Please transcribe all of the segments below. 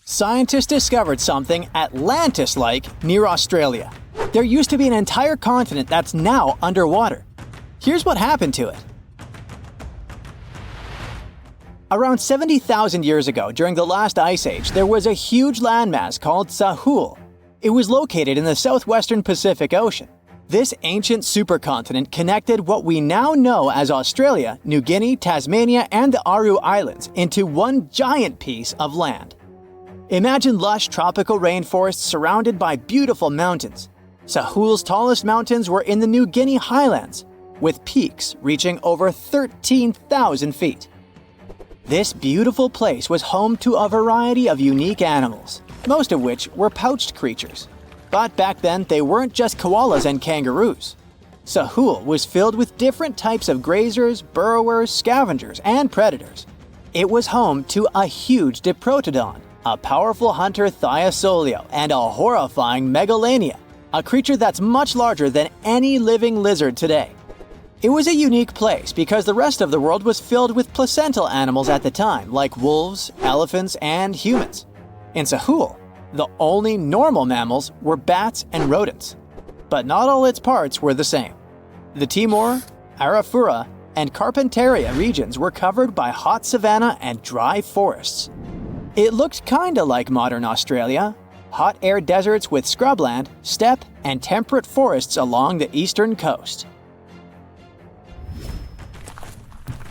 Scientists discovered something Atlantis-like near Australia. There used to be an entire continent that's now underwater. Here's what happened to it. Around 70,000 years ago, during the last ice age, there was a huge landmass called Sahul. It was located in the southwestern Pacific Ocean. This ancient supercontinent connected what we now know as Australia, New Guinea, Tasmania, and the Aru Islands into one giant piece of land. Imagine lush tropical rainforests surrounded by beautiful mountains. Sahul's tallest mountains were in the New Guinea highlands, with peaks reaching over 13,000 feet. This beautiful place was home to a variety of unique animals, most of which were pouched creatures. But back then, they weren't just koalas and kangaroos. Sahul was filled with different types of grazers, burrowers, scavengers, and predators. It was home to a huge diprotodon, a powerful hunter Thiosolio, and a horrifying Megalania, a creature that's much larger than any living lizard today. It was a unique place because the rest of the world was filled with placental animals at the time, like wolves, elephants, and humans. In Sahul, the only normal mammals were bats and rodents. But not all its parts were the same. The Timor, Arafura, and Carpentaria regions were covered by hot savanna and dry forests. It looked kinda like modern Australia, hot air deserts with scrubland, steppe, and temperate forests along the eastern coast.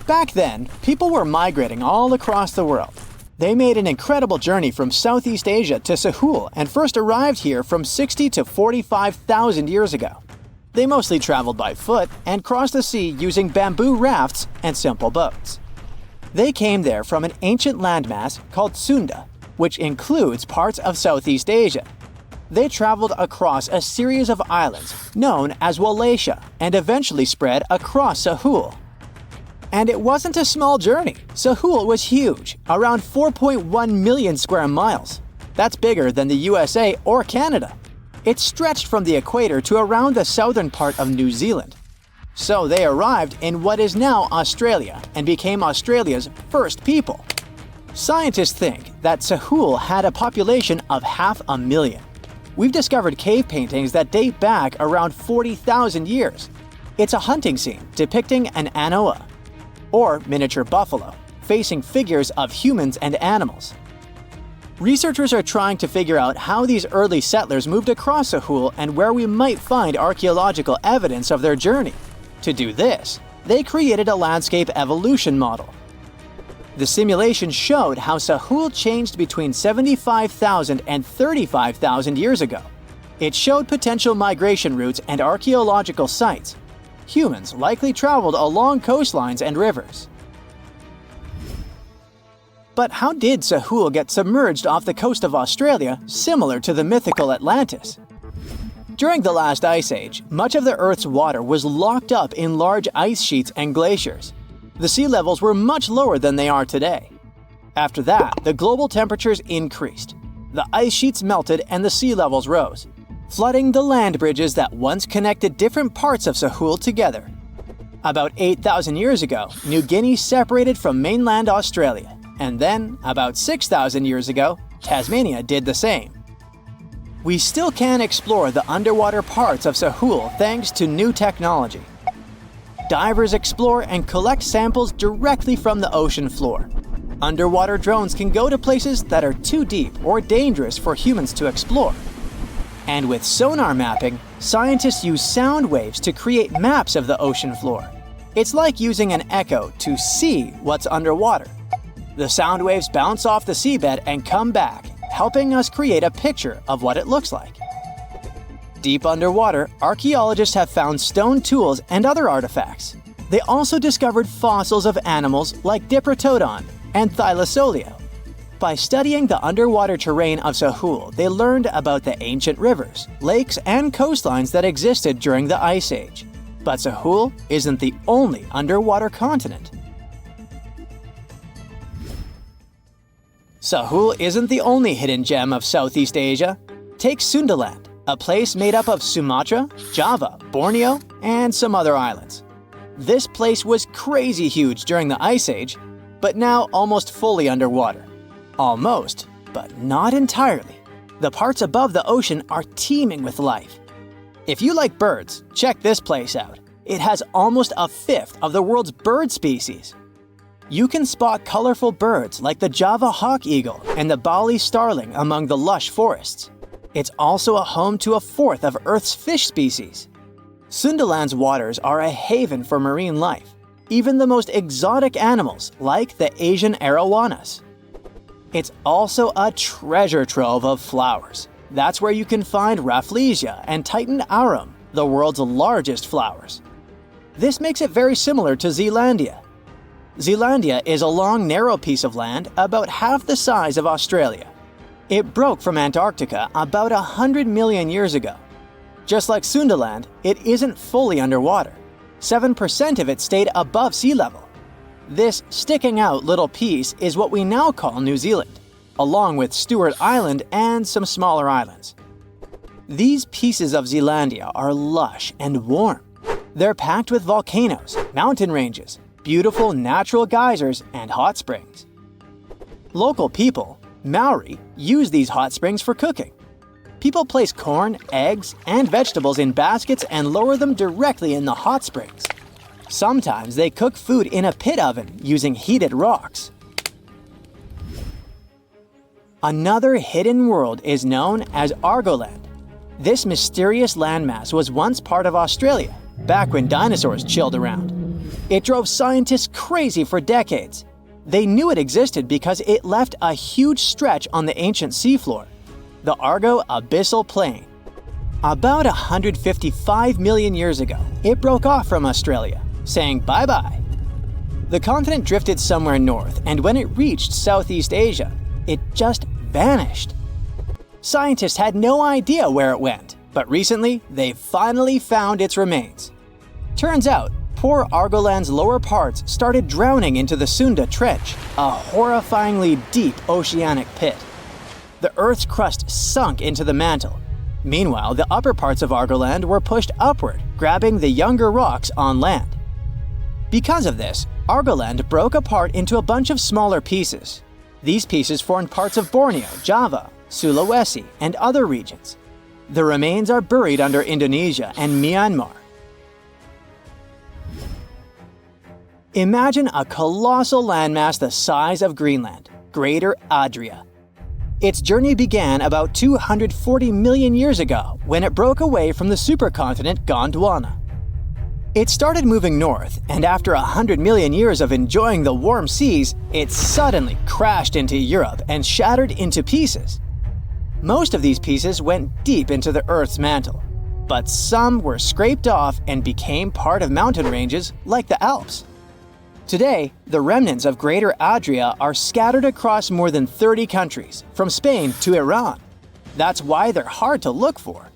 Back then, people were migrating all across the world. They made an incredible journey from Southeast Asia to Sahul and first arrived here from 60 to 45,000 years ago. They mostly traveled by foot and crossed the sea using bamboo rafts and simple boats. They came there from an ancient landmass called Sunda, which includes parts of Southeast Asia. They traveled across a series of islands known as Wallachia and eventually spread across Sahul. And it wasn't a small journey. Sahul was huge, around 4.1 million square miles. That's bigger than the USA or Canada. It stretched from the equator to around the southern part of New Zealand. So they arrived in what is now Australia and became Australia's first people. Scientists think that Sahul had a population of 500,000. We've discovered cave paintings that date back around 40,000 years. It's a hunting scene depicting an anoa, or miniature buffalo, facing figures of humans and animals. Researchers are trying to figure out how these early settlers moved across Sahul and where we might find archaeological evidence of their journey. To do this, they created a landscape evolution model. The simulation showed how Sahul changed between 75,000 and 35,000 years ago. It showed potential migration routes and archaeological sites. Humans likely traveled along coastlines and rivers. But how did Sahul get submerged off the coast of Australia, similar to the mythical Atlantis? During the last ice age, much of the Earth's water was locked up in large ice sheets and glaciers. The sea levels were much lower than they are today. After that, the global temperatures increased. The ice sheets melted and the sea levels rose, flooding the land bridges that once connected different parts of Sahul together. About 8,000 years ago, New Guinea separated from mainland Australia, and then, about 6,000 years ago, Tasmania did the same. We still can explore the underwater parts of Sahul thanks to new technology. Divers explore and collect samples directly from the ocean floor. Underwater drones can go to places that are too deep or dangerous for humans to explore. And with sonar mapping, scientists use sound waves to create maps of the ocean floor. It's like using an echo to see what's underwater. The sound waves bounce off the seabed and come back, helping us create a picture of what it looks like. Deep underwater, archaeologists have found stone tools and other artifacts. They also discovered fossils of animals like Diprotodon and Thylasolio. By studying the underwater terrain of Sahul, they learned about the ancient rivers, lakes, and coastlines that existed during the Ice Age. But Sahul isn't the only underwater continent. Sahul isn't the only hidden gem of Southeast Asia. Take Sundaland, a place made up of Sumatra, Java, Borneo, and some other islands. This place was crazy huge during the Ice Age, but now almost fully underwater. Almost, but not entirely. The parts above the ocean are teeming with life. If you like birds, check this place out. It has almost a fifth of the world's bird species. You can spot colorful birds like the Java hawk eagle and the Bali starling among the lush forests. It's also a home to a fourth of Earth's fish species. Sundaland's waters are a haven for marine life, even the most exotic animals like the Asian arowanas. It's also a treasure trove of flowers. That's where you can find Rafflesia and Titan arum, the world's largest flowers. This makes it very similar to Zealandia. Zealandia is a long, narrow piece of land about half the size of Australia. It broke from Antarctica about 100 million years ago. Just like Sundaland, it isn't fully underwater. 7% of it stayed above sea level. This sticking out little piece is what we now call New Zealand, along with Stewart Island and some smaller islands. These pieces of Zealandia are lush and warm. They're packed with volcanoes, mountain ranges, beautiful natural geysers, and hot springs. Local people, Maori, use these hot springs for cooking. People place corn, eggs, and vegetables in baskets and lower them directly in the hot springs. Sometimes they cook food in a pit oven using heated rocks. Another hidden world is known as Argoland. This mysterious landmass was once part of Australia, back when dinosaurs chilled around. It drove scientists crazy for decades. They knew it existed because it left a huge stretch on the ancient seafloor, the Argo Abyssal Plain. About 155 million years ago, it broke off from Australia, saying bye-bye. The continent drifted somewhere north, and when it reached Southeast Asia, it just vanished. Scientists had no idea where it went, but recently, they finally found its remains. Turns out, poor Argoland's lower parts started drowning into the Sunda Trench, a horrifyingly deep oceanic pit. The Earth's crust sunk into the mantle. Meanwhile, the upper parts of Argoland were pushed upward, grabbing the younger rocks on land. Because of this, Argoland broke apart into a bunch of smaller pieces. These pieces formed parts of Borneo, Java, Sulawesi, and other regions. The remains are buried under Indonesia and Myanmar. Imagine a colossal landmass the size of Greenland, Greater Adria. Its journey began about 240 million years ago when it broke away from the supercontinent Gondwana. It started moving north, and after 100 million years of enjoying the warm seas, it suddenly crashed into Europe and shattered into pieces. Most of these pieces went deep into the Earth's mantle, but some were scraped off and became part of mountain ranges like the Alps. Today, the remnants of Greater Adria are scattered across more than 30 countries, from Spain to Iran. That's why they're hard to look for.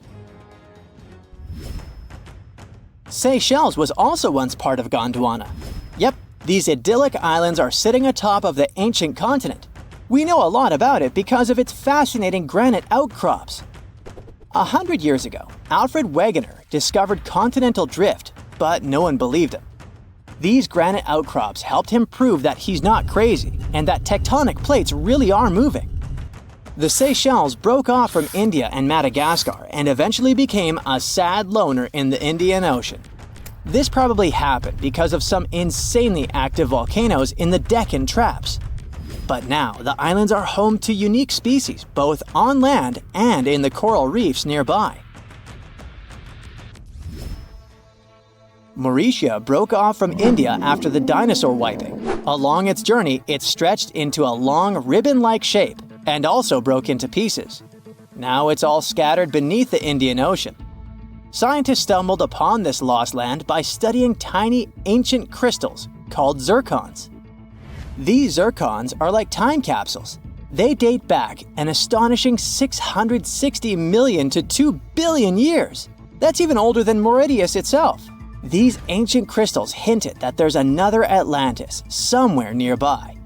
Seychelles was also once part of Gondwana. Yep, these idyllic islands are sitting atop of the ancient continent. We know a lot about it because of its fascinating granite outcrops. 100 years ago, Alfred Wegener discovered continental drift, but no one believed him. These granite outcrops helped him prove that he's not crazy and that tectonic plates really are moving. The Seychelles broke off from India and Madagascar and eventually became a sad loner in the Indian Ocean. This probably happened because of some insanely active volcanoes in the Deccan Traps. But now, the islands are home to unique species both on land and in the coral reefs nearby. Mauritia broke off from India after the dinosaur wiping. Along its journey, it stretched into a long ribbon-like shape and also broke into pieces. Now it's all scattered beneath the Indian Ocean. Scientists stumbled upon this lost land by studying tiny ancient crystals called zircons. These zircons are like time capsules. They date back an astonishing 660 million to 2 billion years. That's even older than Mauritius itself. These ancient crystals hinted that there's another Atlantis somewhere nearby.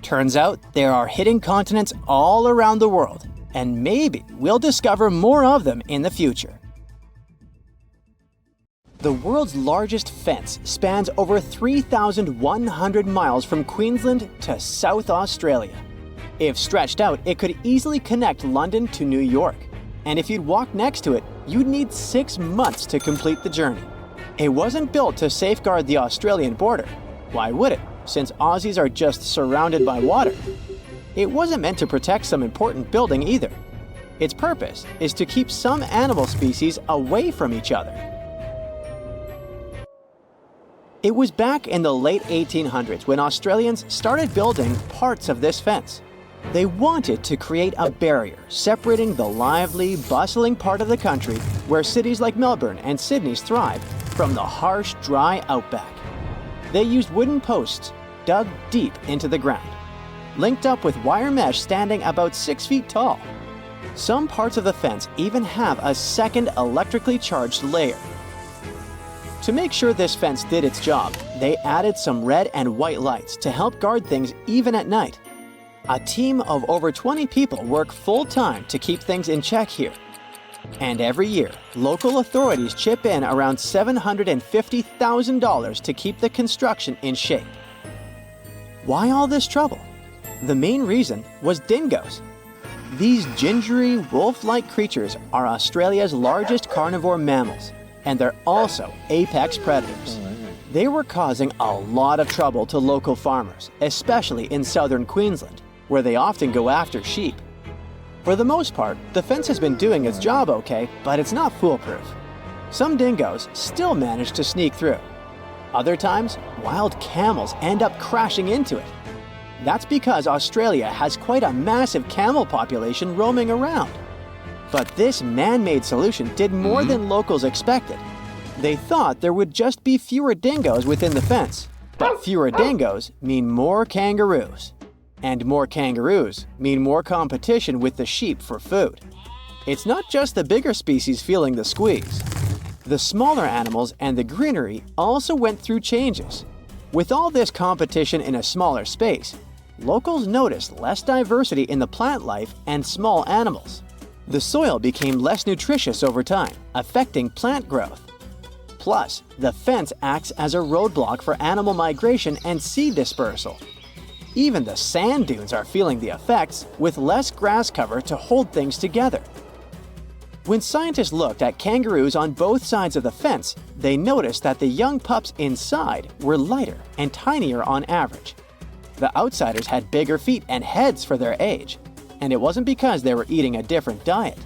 Turns out there are hidden continents all around the world, and maybe we'll discover more of them in the future. The world's largest fence spans over 3,100 miles from Queensland to South Australia. If stretched out, it could easily connect London to New York. And if you'd walk next to it, you'd need 6 months to complete the journey. It wasn't built to safeguard the Australian border. Why would it, since Aussies are just surrounded by water? It wasn't meant to protect some important building either. Its purpose is to keep some animal species away from each other. It was back in the late 1800s when Australians started building parts of this fence. They wanted to create a barrier separating the lively, bustling part of the country where cities like Melbourne and Sydney thrive from the harsh, dry outback. They used wooden posts dug deep into the ground, linked up with wire mesh standing about 6 feet tall. Some parts of the fence even have a second electrically charged layer. To make sure this fence did its job, they added some red and white lights to help guard things even at night. A team of over 20 people work full-time to keep things in check here. And every year, local authorities chip in around $750,000 to keep the construction in shape. Why all this trouble? The main reason was dingoes. These gingery, wolf-like creatures are Australia's largest carnivore mammals, and they're also apex predators. They were causing a lot of trouble to local farmers, especially in southern Queensland, where they often go after sheep. For the most part, the fence has been doing its job okay, but it's not foolproof. Some dingoes still manage to sneak through. Other times, wild camels end up crashing into it. That's because Australia has quite a massive camel population roaming around. But this man-made solution did more than locals expected. They thought there would just be fewer dingoes within the fence, but fewer dingoes mean more kangaroos. And more kangaroos mean more competition with the sheep for food. It's not just the bigger species feeling the squeeze. The smaller animals and the greenery also went through changes. With all this competition in a smaller space, locals noticed less diversity in the plant life and small animals. The soil became less nutritious over time, affecting plant growth. Plus, the fence acts as a roadblock for animal migration and seed dispersal. Even the sand dunes are feeling the effects, with less grass cover to hold things together. When scientists looked at kangaroos on both sides of the fence, they noticed that the young pups inside were lighter and tinier on average. The outsiders had bigger feet and heads for their age, and it wasn't because they were eating a different diet.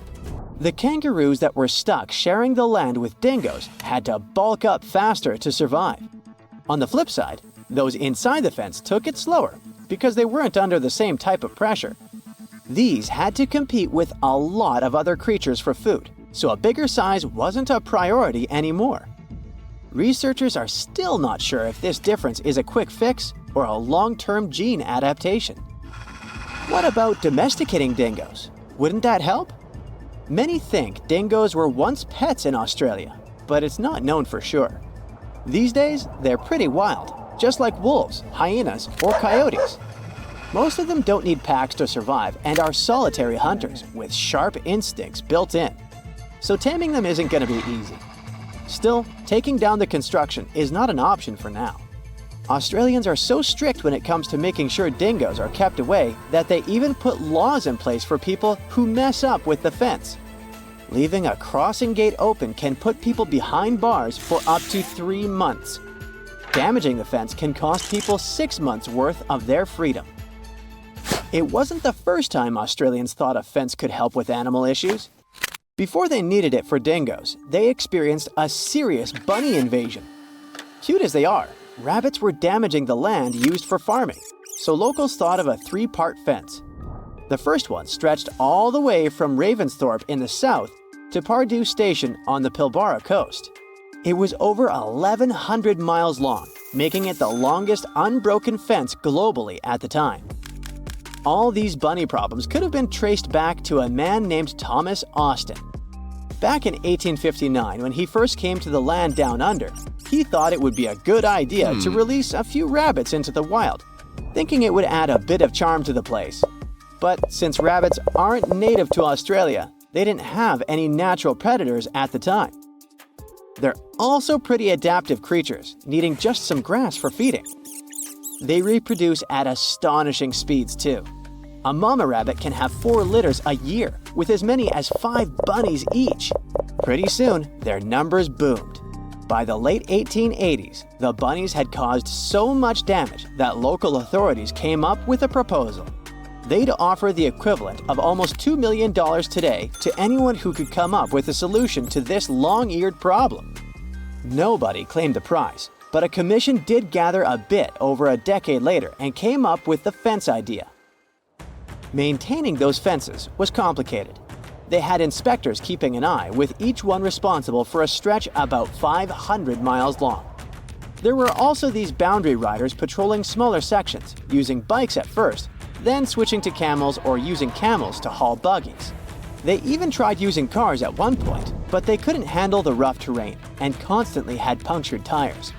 The kangaroos that were stuck sharing the land with dingoes had to bulk up faster to survive. On the flip side, those inside the fence took it slower because they weren't under the same type of pressure. These had to compete with a lot of other creatures for food, so a bigger size wasn't a priority anymore. Researchers are still not sure if this difference is a quick fix or a long-term gene adaptation. What about domesticating dingoes? Wouldn't that help? Many think dingoes were once pets in Australia, but it's not known for sure. These days, they're pretty wild, just like wolves, hyenas, or coyotes. Most of them don't need packs to survive and are solitary hunters with sharp instincts built in. So taming them isn't going to be easy. Still, taking down the construction is not an option for now. Australians are so strict when it comes to making sure dingoes are kept away that they even put laws in place for people who mess up with the fence. Leaving a crossing gate open can put people behind bars for up to 3 months. Damaging the fence can cost people 6 months' worth of their freedom. It wasn't the first time Australians thought a fence could help with animal issues. Before they needed it for dingoes, they experienced a serious bunny invasion. Cute as they are, rabbits were damaging the land used for farming, so locals thought of a 3-part fence. The first one stretched all the way from Ravensthorpe in the south to Pardue Station on the Pilbara coast. It was over 1,100 miles long, making it the longest unbroken fence globally at the time. All these bunny problems could have been traced back to a man named Thomas Austin. Back in 1859, when he first came to the land down under, he thought it would be a good idea to release a few rabbits into the wild, thinking it would add a bit of charm to the place. But since rabbits aren't native to Australia, they didn't have any natural predators at the time. They're also pretty adaptive creatures, needing just some grass for feeding. They reproduce at astonishing speeds too. A mama rabbit can have 4 litters a year, with as many as 5 bunnies each. Pretty soon, their numbers boomed. By the late 1880s, the bunnies had caused so much damage that local authorities came up with a proposal. They'd offer the equivalent of almost $2 million today to anyone who could come up with a solution to this long-eared problem. Nobody claimed the prize, but a commission did gather a bit over a decade later and came up with the fence idea. Maintaining those fences was complicated. They had inspectors keeping an eye, with each one responsible for a stretch about 500 miles long. There were also these boundary riders patrolling smaller sections, using bikes at first, then switching to camels or using camels to haul buggies. They even tried using cars at one point, but they couldn't handle the rough terrain and constantly had punctured tires.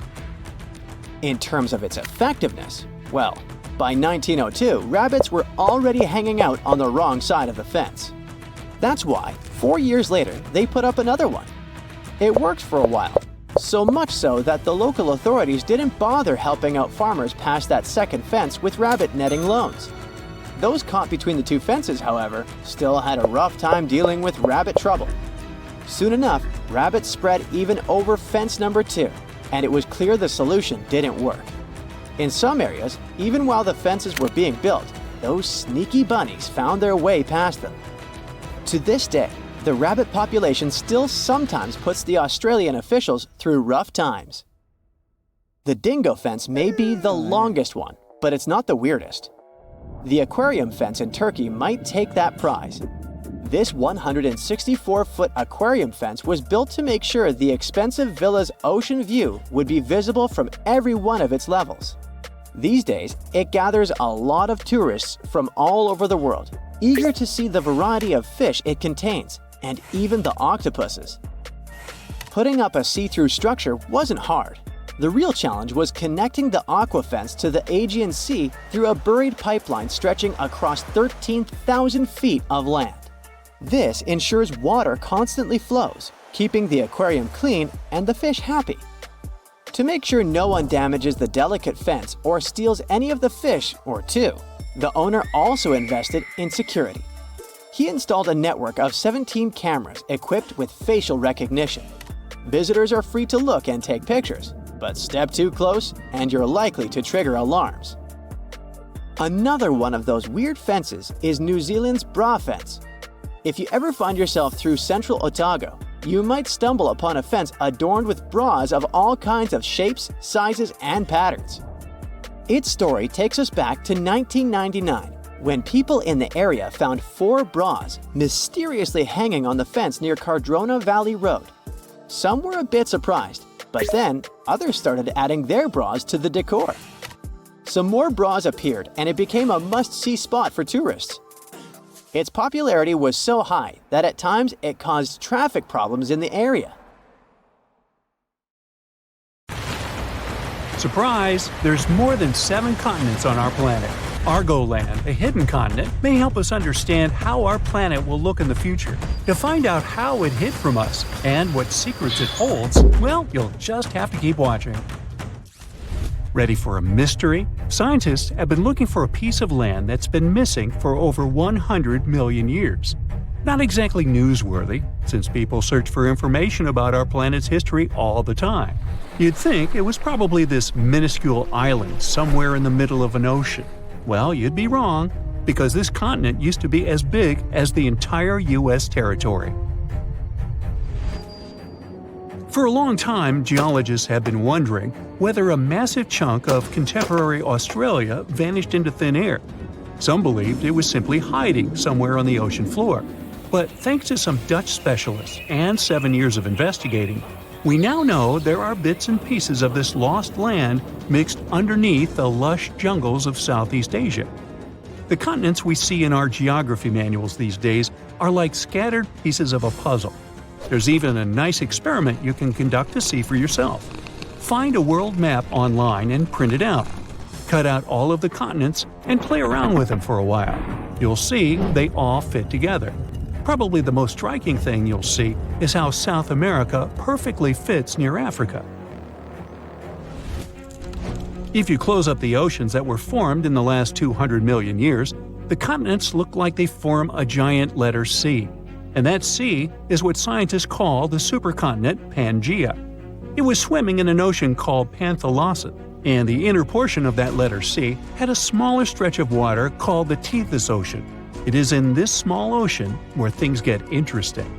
In terms of its effectiveness, well, by 1902, rabbits were already hanging out on the wrong side of the fence. That's why, 4 years later, they put up another one. It worked for a while, so much so that the local authorities didn't bother helping out farmers past that second fence with rabbit netting loans. Those caught between the two fences, however, still had a rough time dealing with rabbit trouble. Soon enough, rabbits spread even over fence number 2, and it was clear the solution didn't work. In some areas, even while the fences were being built, those sneaky bunnies found their way past them. To this day, the rabbit population still sometimes puts the Australian officials through rough times. The dingo fence may be the longest one, but it's not the weirdest. The aquarium fence in Turkey might take that prize. This 164-foot aquarium fence was built to make sure the expensive villa's ocean view would be visible from every one of its levels. These days, it gathers a lot of tourists from all over the world, eager to see the variety of fish it contains, and even the octopuses. Putting up a see-through structure wasn't hard. The real challenge was connecting the aqua fence to the Aegean Sea through a buried pipeline stretching across 13,000 feet of land. This ensures water constantly flows, keeping the aquarium clean and the fish happy. To make sure no one damages the delicate fence or steals any of the fish or two, the owner also invested in security. He installed a network of 17 cameras equipped with facial recognition. Visitors are free to look and take pictures, but step too close and you're likely to trigger alarms. Another one of those weird fences is New Zealand's bra fence. If you ever find yourself through central Otago, you might stumble upon a fence adorned with bras of all kinds of shapes, sizes, and patterns. Its story takes us back to 1999, when people in the area found 4 bras mysteriously hanging on the fence near Cardrona Valley Road. Some were a bit surprised, but then others started adding their bras to the decor. Some more bras appeared and it became a must-see spot for tourists. Its popularity was so high that at times it caused traffic problems in the area. Surprise! There's more than 7 continents on our planet. Argoland, a hidden continent, may help us understand how our planet will look in the future. To find out how it hid from us and what secrets it holds, well, you'll just have to keep watching. Ready for a mystery? Scientists have been looking for a piece of land that's been missing for over 100 million years. Not exactly newsworthy, since people search for information about our planet's history all the time. You'd think it was probably this minuscule island somewhere in the middle of an ocean. Well, you'd be wrong, because this continent used to be as big as the entire U.S. territory. For a long time, geologists have been wondering whether a massive chunk of contemporary Australia vanished into thin air. Some believed it was simply hiding somewhere on the ocean floor. But thanks to some Dutch specialists and 7 years of investigating, we now know there are bits and pieces of this lost land mixed underneath the lush jungles of Southeast Asia. The continents we see in our geography manuals these days are like scattered pieces of a puzzle. There's even a nice experiment you can conduct to see for yourself. Find a world map online and print it out. Cut out all of the continents and play around with them for a while. You'll see they all fit together. Probably the most striking thing you'll see is how South America perfectly fits near Africa. If you close up the oceans that were formed in the last 200 million years, The continents look like they form a giant letter C, and that C is what scientists call the supercontinent Pangaea. It was swimming in an ocean called Panthalassa, and the inner portion of that letter C had a smaller stretch of water called the Tethys Ocean. It is in this small ocean where things get interesting.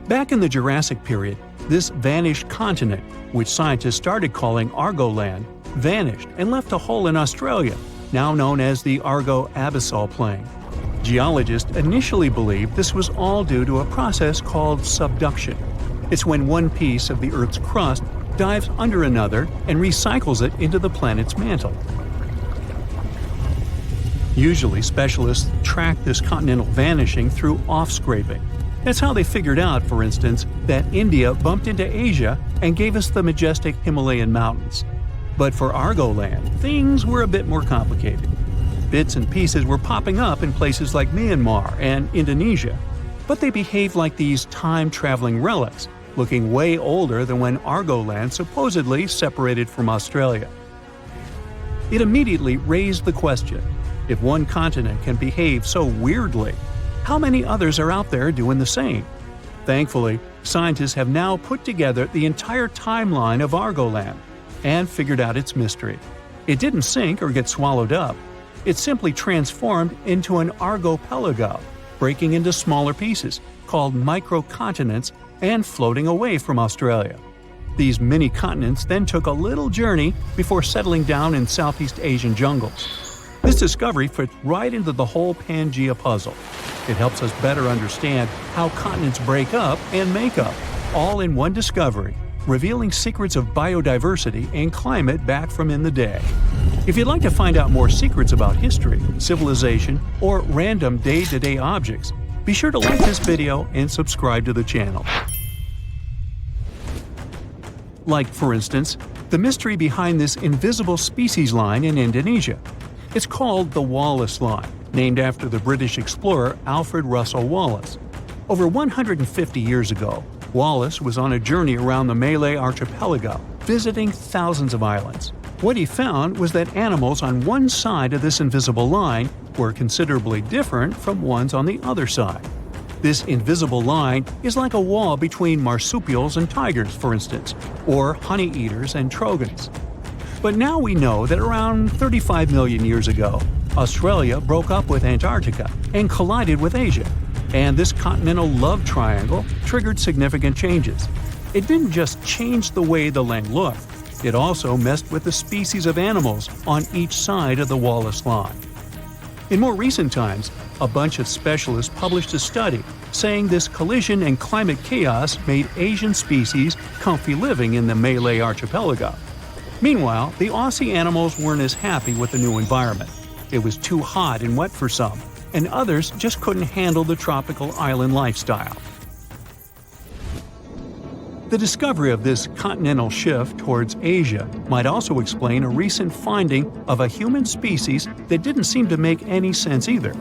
Back in the Jurassic period, this vanished continent, which scientists started calling Argoland, vanished and left a hole in Australia, now known as the Argo-Abyssal Plain. Geologists initially believed this was all due to a process called subduction. It's when one piece of the Earth's crust dives under another and recycles it into the planet's mantle. Usually, specialists track this continental vanishing through off-scraping. That's how they figured out, for instance, that India bumped into Asia and gave us the majestic Himalayan mountains. But for Argoland, things were a bit more complicated. Bits and pieces were popping up in places like Myanmar and Indonesia, but they behaved like these time-traveling relics, looking way older than when Argoland supposedly separated from Australia. It immediately raised the question, if one continent can behave so weirdly, how many others are out there doing the same? Thankfully, scientists have now put together the entire timeline of Argoland and figured out its mystery. It didn't sink or get swallowed up. It simply transformed into an archipelago, breaking into smaller pieces, called microcontinents, and floating away from Australia. These mini-continents then took a little journey before settling down in Southeast Asian jungles. This discovery fits right into the whole Pangaea puzzle. It helps us better understand how continents break up and make up, all in one discovery, revealing secrets of biodiversity and climate back from in the day. If you'd like to find out more secrets about history, civilization, or random day-to-day objects, be sure to like this video and subscribe to the channel. Like, for instance, the mystery behind this invisible species line in Indonesia. It's called the Wallace Line, named after the British explorer Alfred Russel Wallace. Over 150 years ago, Wallace was on a journey around the Malay archipelago, visiting thousands of islands. What he found was that animals on one side of this invisible line were considerably different from ones on the other side. This invisible line is like a wall between marsupials and tigers, for instance, or honey-eaters and trogons. But now we know that around 35 million years ago, Australia broke up with Antarctica and collided with Asia, and this continental love triangle triggered significant changes. It didn't just change the way the land looked, it also messed with the species of animals on each side of the Wallace Line. In more recent times, a bunch of specialists published a study saying this collision and climate chaos made Asian species comfy living in the Malay archipelago. Meanwhile, the Aussie animals weren't as happy with the new environment. It was too hot and wet for some, and others just couldn't handle the tropical island lifestyle. The discovery of this continental shift towards Asia might also explain a recent finding of a human species that didn't seem to make any sense either.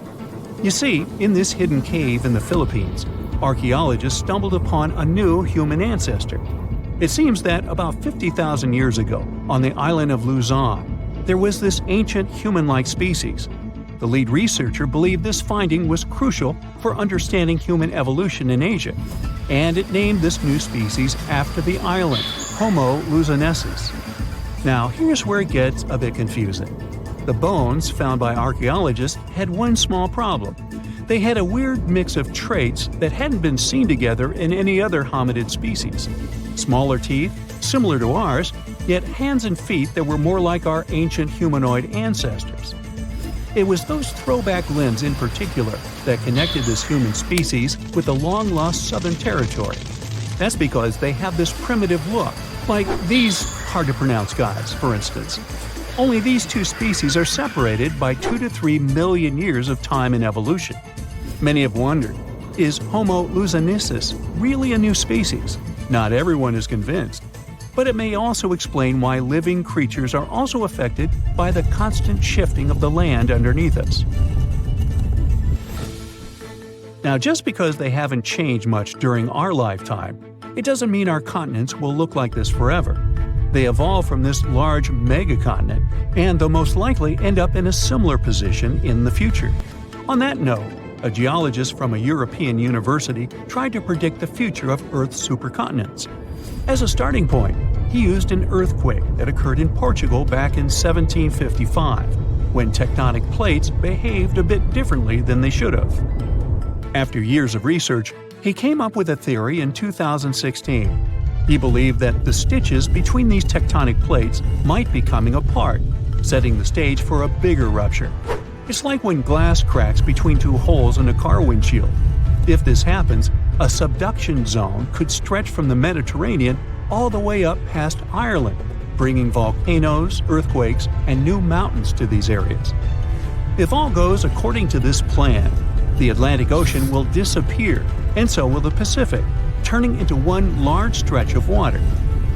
You see, in this hidden cave in the Philippines, archaeologists stumbled upon a new human ancestor. It seems that about 50,000 years ago, on the island of Luzon, there was this ancient human-like species. The lead researcher believed this finding was crucial for understanding human evolution in Asia, and it named this new species after the island, Homo luzonensis. Now, here's where it gets a bit confusing. The bones found by archaeologists had one small problem. They had a weird mix of traits that hadn't been seen together in any other hominid species. Smaller teeth, similar to ours, yet hands and feet that were more like our ancient humanoid ancestors. It was those throwback limbs in particular that connected this human species with the long-lost Southern Territory. That's because they have this primitive look, like these hard-to-pronounce guys, for instance. Only these two species are separated by 2 to 3 million years of time in evolution. Many have wondered, is Homo luzonensis really a new species? Not everyone is convinced. But it may also explain why living creatures are also affected by the constant shifting of the land underneath us. Now, just because they haven't changed much during our lifetime, it doesn't mean our continents will look like this forever. They evolved from this large megacontinent, and they'll most likely end up in a similar position in the future. On that note, a geologist from a European university tried to predict the future of Earth's supercontinents. As a starting point, he used an earthquake that occurred in Portugal back in 1755, when tectonic plates behaved a bit differently than they should have. After years of research, he came up with a theory in 2016. He believed that the stitches between these tectonic plates might be coming apart, setting the stage for a bigger rupture. It's like when glass cracks between two holes in a car windshield. If this happens, a subduction zone could stretch from the Mediterranean all the way up past Ireland, bringing volcanoes, earthquakes, and new mountains to these areas. If all goes according to this plan, the Atlantic Ocean will disappear, and so will the Pacific, turning into one large stretch of water.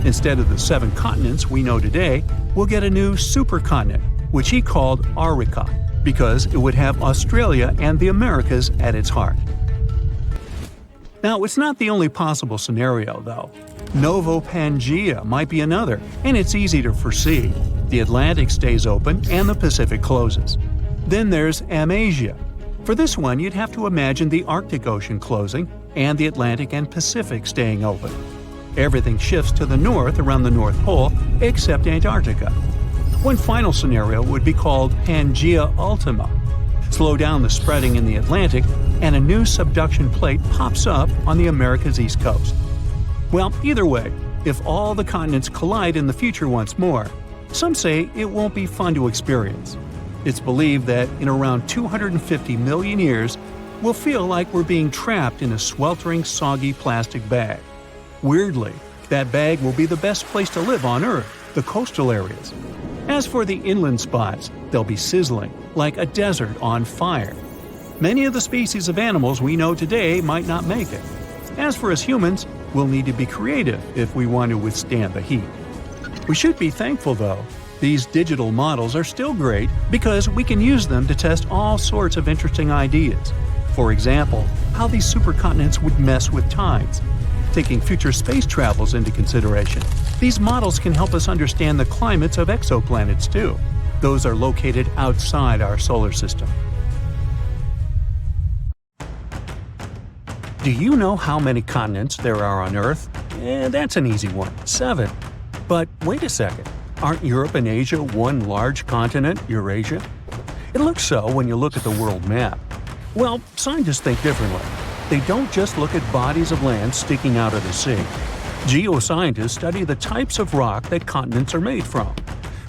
Instead of the 7 continents we know today, we'll get a new supercontinent, which he called Arica, because it would have Australia and the Americas at its heart. Now, it's not the only possible scenario, though. Novo Pangea might be another, and it's easy to foresee. The Atlantic stays open and the Pacific closes. Then there's Amasia. For this one, you'd have to imagine the Arctic Ocean closing and the Atlantic and Pacific staying open. Everything shifts to the north around the North Pole, except Antarctica. One final scenario would be called Pangea Ultima. Slow down the spreading in the Atlantic, and a new subduction plate pops up on the America's east coast. Well, either way, if all the continents collide in the future once more, some say it won't be fun to experience. It's believed that in around 250 million years, we'll feel like we're being trapped in a sweltering, soggy plastic bag. Weirdly, that bag will be the best place to live on Earth, the coastal areas. As for the inland spots, they'll be sizzling, like a desert on fire. Many of the species of animals we know today might not make it. As for us humans, we'll need to be creative if we want to withstand the heat. We should be thankful, though. These digital models are still great because we can use them to test all sorts of interesting ideas. For example, how these supercontinents would mess with tides. Taking future space travels into consideration, these models can help us understand the climates of exoplanets too. Those are located outside our solar system. Do you know how many continents there are on Earth? That's an easy one, 7. But wait a second, aren't Europe and Asia one large continent, Eurasia? It looks so when you look at the world map. Well, scientists think differently. They don't just look at bodies of land sticking out of the sea. Geoscientists study the types of rock that continents are made from.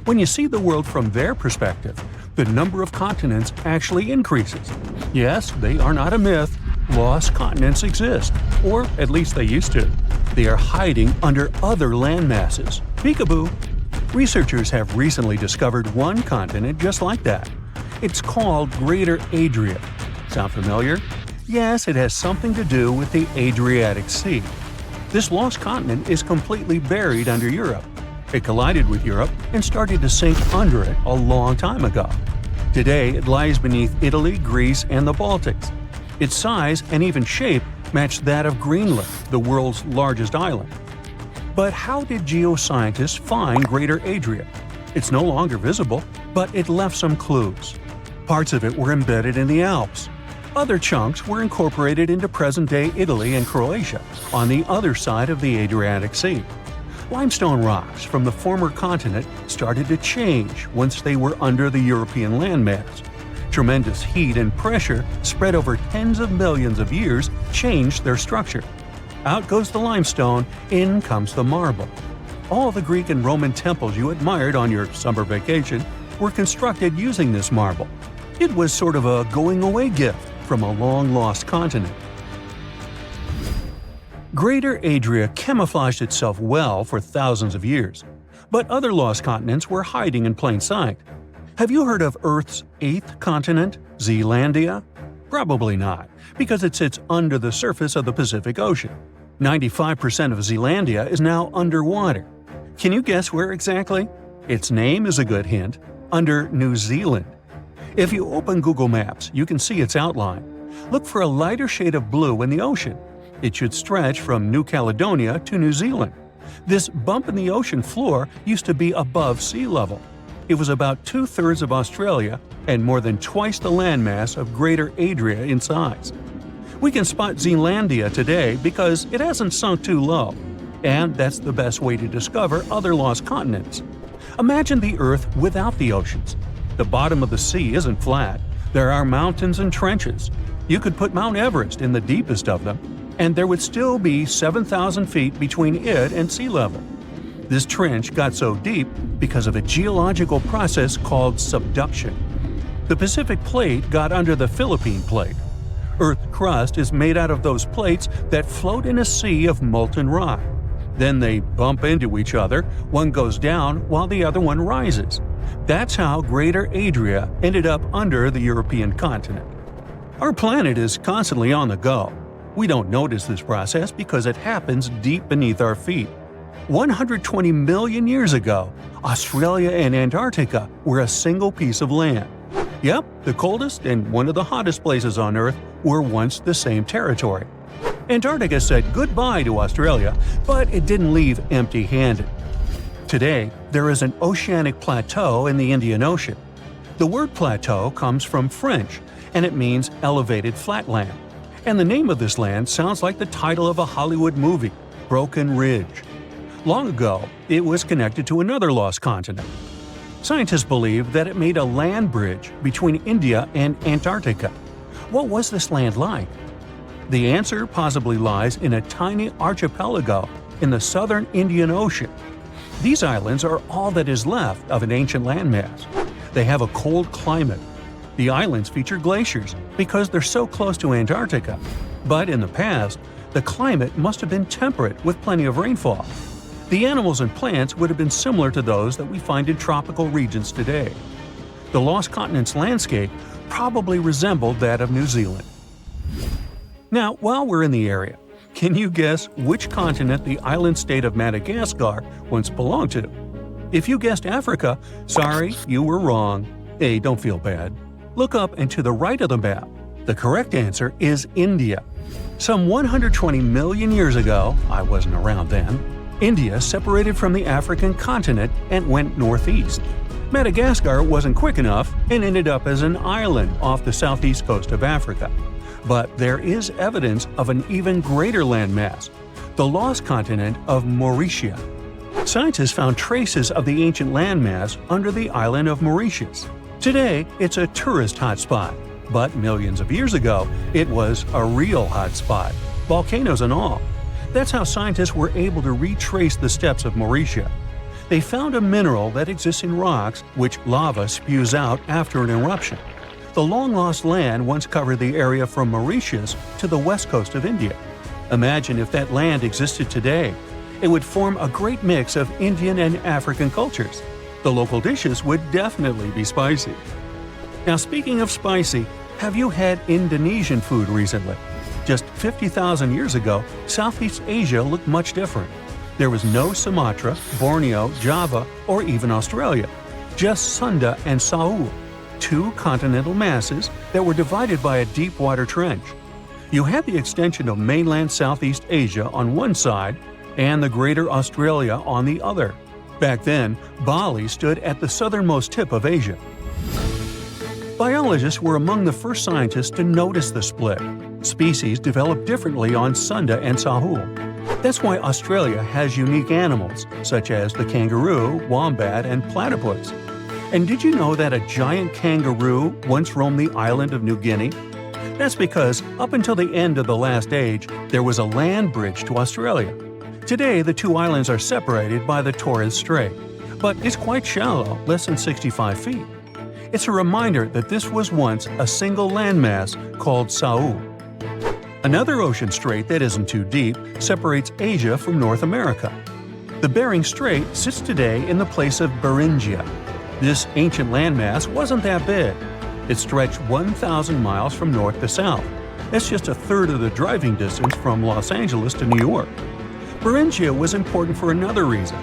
When you see the world from their perspective, the number of continents actually increases. Yes, they are not a myth. Lost continents exist, or at least they used to. They are hiding under other land masses. Peekaboo! Researchers have recently discovered one continent just like that. It's called Greater Adria. Sound familiar? Yes, it has something to do with the Adriatic Sea. This lost continent is completely buried under Europe. It collided with Europe and started to sink under it a long time ago. Today, it lies beneath Italy, Greece, and the Baltics. Its size and even shape match that of Greenland, the world's largest island. But how did geoscientists find Greater Adria? It's no longer visible, but it left some clues. Parts of it were embedded in the Alps. Other chunks were incorporated into present-day Italy and Croatia, on the other side of the Adriatic Sea. Limestone rocks from the former continent started to change once they were under the European landmass. Tremendous heat and pressure spread over tens of millions of years changed their structure. Out goes the limestone, in comes the marble. All the Greek and Roman temples you admired on your summer vacation were constructed using this marble. It was sort of a going-away gift from a long-lost continent. Greater Adria camouflaged itself well for thousands of years, but other lost continents were hiding in plain sight. Have you heard of Earth's 8th continent, Zealandia? Probably not, because it sits under the surface of the Pacific Ocean. 95% of Zealandia is now underwater. Can you guess where exactly? Its name is a good hint – under New Zealand. If you open Google Maps, you can see its outline. Look for a lighter shade of blue in the ocean. It should stretch from New Caledonia to New Zealand. This bump in the ocean floor used to be above sea level. It was about 2/3 of Australia and more than twice the landmass of Greater Adria in size. We can spot Zealandia today because it hasn't sunk too low, and that's the best way to discover other lost continents. Imagine the Earth without the oceans. The bottom of the sea isn't flat. There are mountains and trenches. You could put Mount Everest in the deepest of them, and there would still be 7,000 feet between it and sea level. This trench got so deep because of a geological process called subduction. The Pacific Plate got under the Philippine Plate. Earth's crust is made out of those plates that float in a sea of molten rock. Then they bump into each other, one goes down while the other one rises. That's how Greater Adria ended up under the European continent. Our planet is constantly on the go. We don't notice this process because it happens deep beneath our feet. 120 million years ago, Australia and Antarctica were a single piece of land. Yep, the coldest and one of the hottest places on Earth were once the same territory. Antarctica said goodbye to Australia, but it didn't leave empty-handed. Today, there is an oceanic plateau in the Indian Ocean. The word plateau comes from French, and it means elevated flatland. And the name of this land sounds like the title of a Hollywood movie, Broken Ridge. Long ago, it was connected to another lost continent. Scientists believe that it made a land bridge between India and Antarctica. What was this land like? The answer possibly lies in a tiny archipelago in the southern Indian Ocean. These islands are all that is left of an ancient landmass. They have a cold climate. The islands feature glaciers because they're so close to Antarctica. But in the past, the climate must have been temperate with plenty of rainfall. The animals and plants would have been similar to those that we find in tropical regions today. The lost continent's landscape probably resembled that of New Zealand. Now, while we're in the area, can you guess which continent the island state of Madagascar once belonged to? If you guessed Africa, sorry, you were wrong. Hey, don't feel bad. Look up and to the right of the map. The correct answer is India. Some 120 million years ago, I wasn't around then, India separated from the African continent and went northeast. Madagascar wasn't quick enough and ended up as an island off the southeast coast of Africa. But there is evidence of an even greater landmass, the lost continent of Mauritia. Scientists found traces of the ancient landmass under the island of Mauritius. Today, it's a tourist hotspot, but millions of years ago, it was a real hotspot, volcanoes and all. That's how scientists were able to retrace the steps of Mauritia. They found a mineral that exists in rocks which lava spews out after an eruption. The long-lost land once covered the area from Mauritius to the west coast of India. Imagine if that land existed today. It would form a great mix of Indian and African cultures. The local dishes would definitely be spicy. Now, speaking of spicy, have you had Indonesian food recently? Just 50,000 years ago, Southeast Asia looked much different. There was no Sumatra, Borneo, Java, or even Australia. Just Sunda and Sahul, two continental masses that were divided by a deep water trench. You had the extension of mainland Southeast Asia on one side and the Greater Australia on the other. Back then, Bali stood at the southernmost tip of Asia. Biologists were among the first scientists to notice the split. Species develop differently on Sunda and Sahul. That's why Australia has unique animals, such as the kangaroo, wombat, and platypus. And did you know that a giant kangaroo once roamed the island of New Guinea? That's because, up until the end of the last age, there was a land bridge to Australia. Today, the two islands are separated by the Torres Strait, but it's quite shallow, less than 65 feet. It's a reminder that this was once a single landmass called Sahul. Another ocean strait that isn't too deep separates Asia from North America. The Bering Strait sits today in the place of Beringia. This ancient landmass wasn't that big. It stretched 1,000 miles from north to south. That's just a third of the driving distance from Los Angeles to New York. Beringia was important for another reason.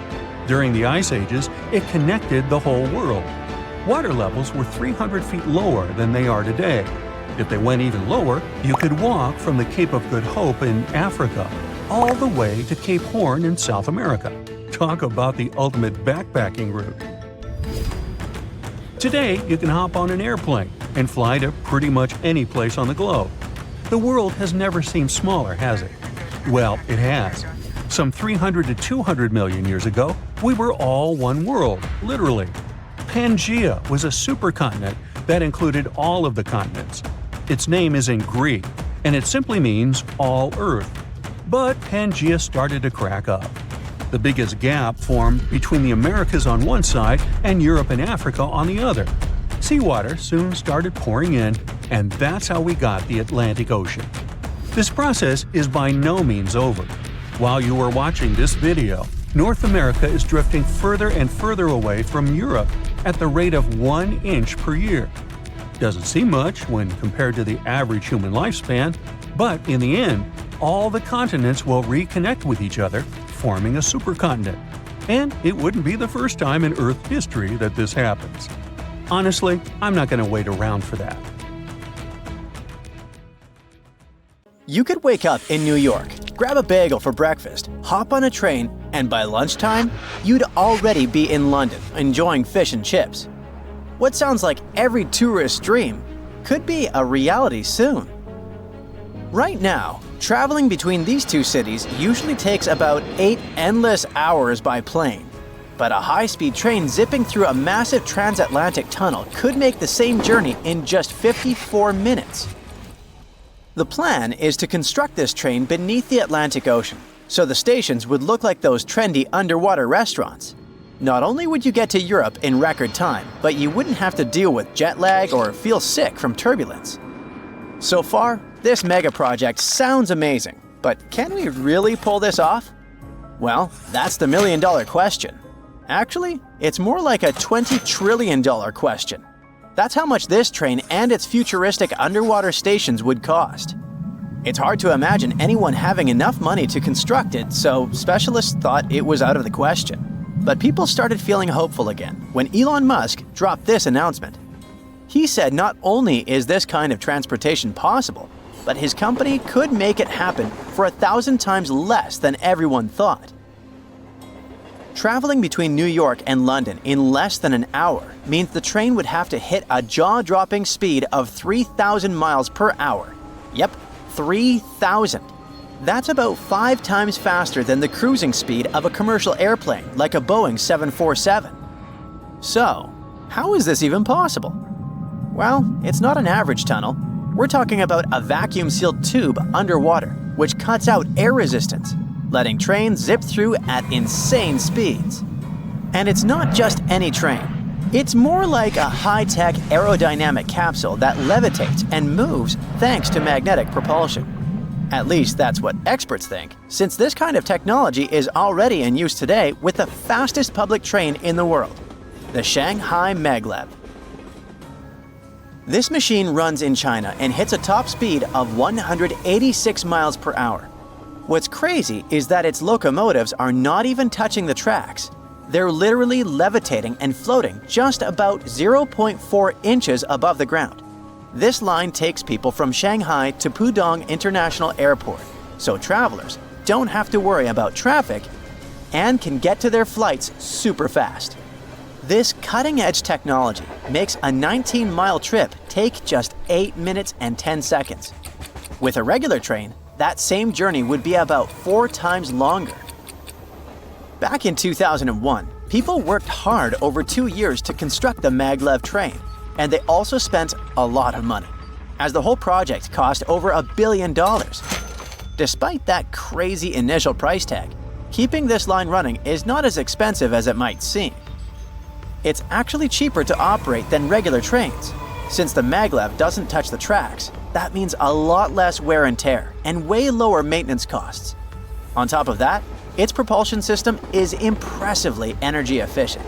During the Ice Ages, it connected the whole world. Water levels were 300 feet lower than they are today. If they went even lower, you could walk from the Cape of Good Hope in Africa all the way to Cape Horn in South America. Talk about the ultimate backpacking route. Today, you can hop on an airplane and fly to pretty much any place on the globe. The world has never seemed smaller, has it? Well, it has. Some 300 to 200 million years ago, we were all one world, literally. Pangaea was a supercontinent that included all of the continents. Its name is in Greek, and it simply means all Earth. But Pangaea started to crack up. The biggest gap formed between the Americas on one side and Europe and Africa on the other. Seawater soon started pouring in, and that's how we got the Atlantic Ocean. This process is by no means over. While you are watching this video, North America is drifting further and further away from Europe at the rate of 1 inch per year. Doesn't seem much when compared to the average human lifespan, but in the end, all the continents will reconnect with each other, forming a supercontinent. And it wouldn't be the first time in Earth history that this happens. Honestly, I'm not going to wait around for that. You could wake up in New York, grab a bagel for breakfast, hop on a train, and by lunchtime, you'd already be in London enjoying fish and chips. What sounds like every tourist's dream could be a reality soon. Right now, traveling between these two cities usually takes about 8 endless hours by plane. But a high-speed train zipping through a massive transatlantic tunnel could make the same journey in just 54 minutes. The plan is to construct this train beneath the Atlantic Ocean, so the stations would look like those trendy underwater restaurants. Not only would you get to Europe in record time, but you wouldn't have to deal with jet lag or feel sick from turbulence. So far, this mega project sounds amazing, but can we really pull this off? Well, that's the million-dollar question. Actually, it's more like a $20 trillion question. That's how much this train and its futuristic underwater stations would cost. It's hard to imagine anyone having enough money to construct it, so specialists thought it was out of the question. But people started feeling hopeful again when Elon Musk dropped this announcement. He said not only is this kind of transportation possible, but his company could make it happen for 1,000 times less than everyone thought. Traveling between New York and London in less than an hour means the train would have to hit a jaw-dropping speed of 3,000 miles per hour. Yep, 3,000. That's about 5 times faster than the cruising speed of a commercial airplane like a Boeing 747. So, how is this even possible? Well, it's not an average tunnel. We're talking about a vacuum-sealed tube underwater, which cuts out air resistance, letting trains zip through at insane speeds. And it's not just any train. It's more like a high-tech aerodynamic capsule that levitates and moves thanks to magnetic propulsion. At least that's what experts think, since this kind of technology is already in use today with the fastest public train in the world, the Shanghai Maglev. This machine runs in China and hits a top speed of 186 miles per hour. What's crazy is that its locomotives are not even touching the tracks. They're literally levitating and floating just about 0.4 inches above the ground. This line takes people from Shanghai to Pudong International Airport, so travelers don't have to worry about traffic and can get to their flights super fast. This cutting-edge technology makes a 19-mile trip take just 8 minutes and 10 seconds. With a regular train, that same journey would be about 4 times longer. Back in 2001, people worked hard over 2 years to construct the maglev train, and they also spent a lot of money, as the whole project cost over $1 billion. Despite that crazy initial price tag, keeping this line running is not as expensive as it might seem. It's actually cheaper to operate than regular trains. Since the maglev doesn't touch the tracks, that means a lot less wear and tear and way lower maintenance costs. On top of that, its propulsion system is impressively energy efficient.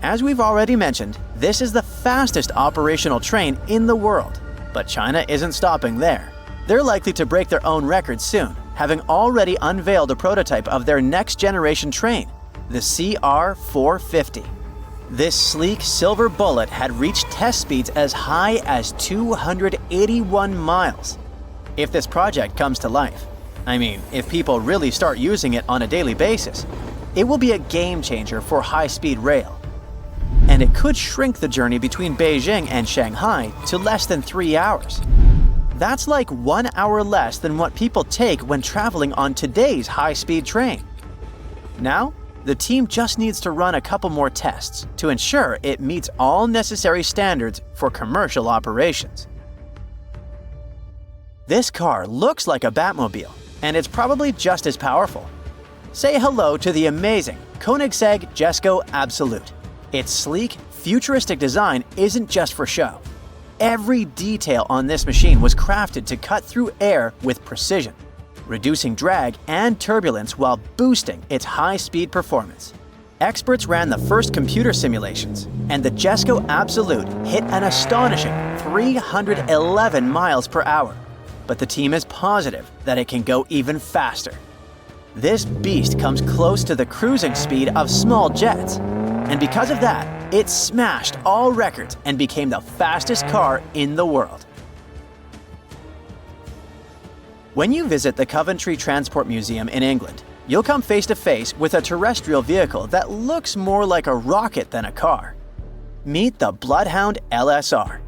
As we've already mentioned, this is the fastest operational train in the world. But China isn't stopping there. They're likely to break their own record soon, having already unveiled a prototype of their next-generation train, the CR450. This sleek silver bullet had reached test speeds as high as 281 miles. if this project comes to life. I mean, if people really start using it on a daily basis, it will be a game changer for high-speed rail. And it could shrink the journey between Beijing and Shanghai to less than 3 hours. That's like 1 hour less than what people take when traveling on today's high-speed train. Now, the team just needs to run a couple more tests to ensure it meets all necessary standards for commercial operations. This car looks like a Batmobile, and it's probably just as powerful. Say hello to the amazing Koenigsegg Jesko Absolute. Its sleek, futuristic design isn't just for show. Every detail on this machine was crafted to cut through air with precision, reducing drag and turbulence while boosting its high-speed performance. Experts ran the first computer simulations, and the Jesko Absolute hit an astonishing 311 miles per hour. But the team is positive that it can go even faster. This beast comes close to the cruising speed of small jets, and because of that, it smashed all records and became the fastest car in the world. When you visit the Coventry Transport Museum in England, you'll come face to face with a terrestrial vehicle that looks more like a rocket than a car. Meet the Bloodhound LSR.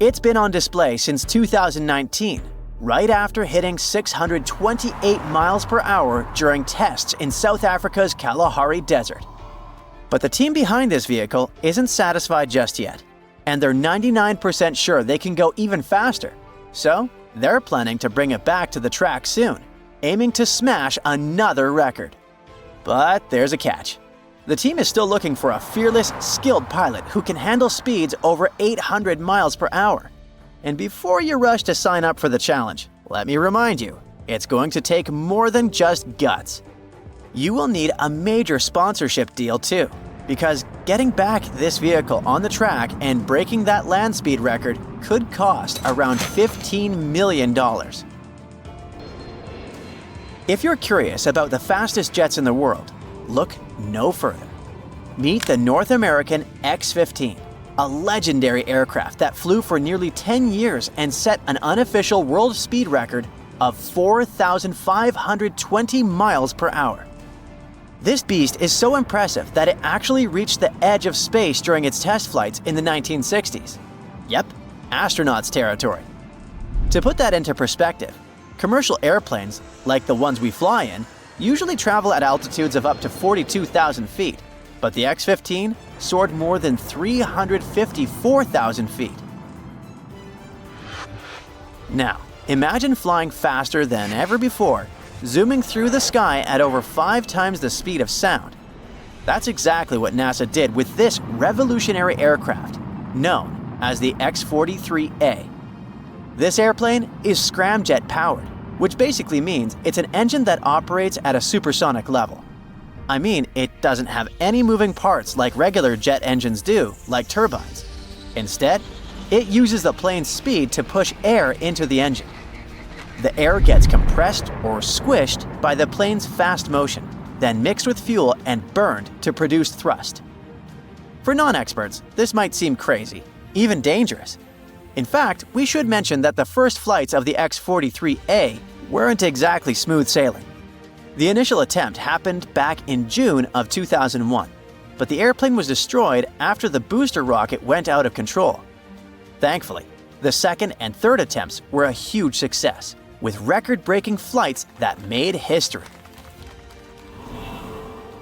It's been on display since 2019, right after hitting 628 miles per hour during tests in South Africa's Kalahari Desert. But the team behind this vehicle isn't satisfied just yet, and they're 99% sure they can go even faster. So, they're planning to bring it back to the track soon, aiming to smash another record. But there's a catch. The team is still looking for a fearless, skilled pilot who can handle speeds over 800 miles per hour. And before you rush to sign up for the challenge, let me remind you, it's going to take more than just guts. You will need a major sponsorship deal too, because getting back this vehicle on the track and breaking that land speed record could cost around $15 million. If you're curious about the fastest jets in the world, look no further. Meet the North American X-15, a legendary aircraft that flew for nearly 10 years and set an unofficial world speed record of 4,520 miles per hour. This beast is so impressive that it actually reached the edge of space during its test flights in the 1960s. Yep, astronauts' territory. To put that into perspective, commercial airplanes, like the ones we fly in, usually travel at altitudes of up to 42,000 feet, but the X-15 soared more than 354,000 feet. Now, imagine flying faster than ever before, zooming through the sky at over 5 times the speed of sound. That's exactly what NASA did with this revolutionary aircraft, known as the X-43A. This airplane is scramjet powered, which basically means it's an engine that operates at a supersonic level. I mean, it doesn't have any moving parts like regular jet engines do, like turbines. Instead, it uses the plane's speed to push air into the engine. The air gets compressed or squished by the plane's fast motion, then mixed with fuel and burned to produce thrust. For non-experts, this might seem crazy, even dangerous. In fact, we should mention that the first flights of the X-43A weren't exactly smooth sailing. The initial attempt happened back in June of 2001, but the airplane was destroyed after the booster rocket went out of control. Thankfully, the second and third attempts were a huge success, with record-breaking flights that made history.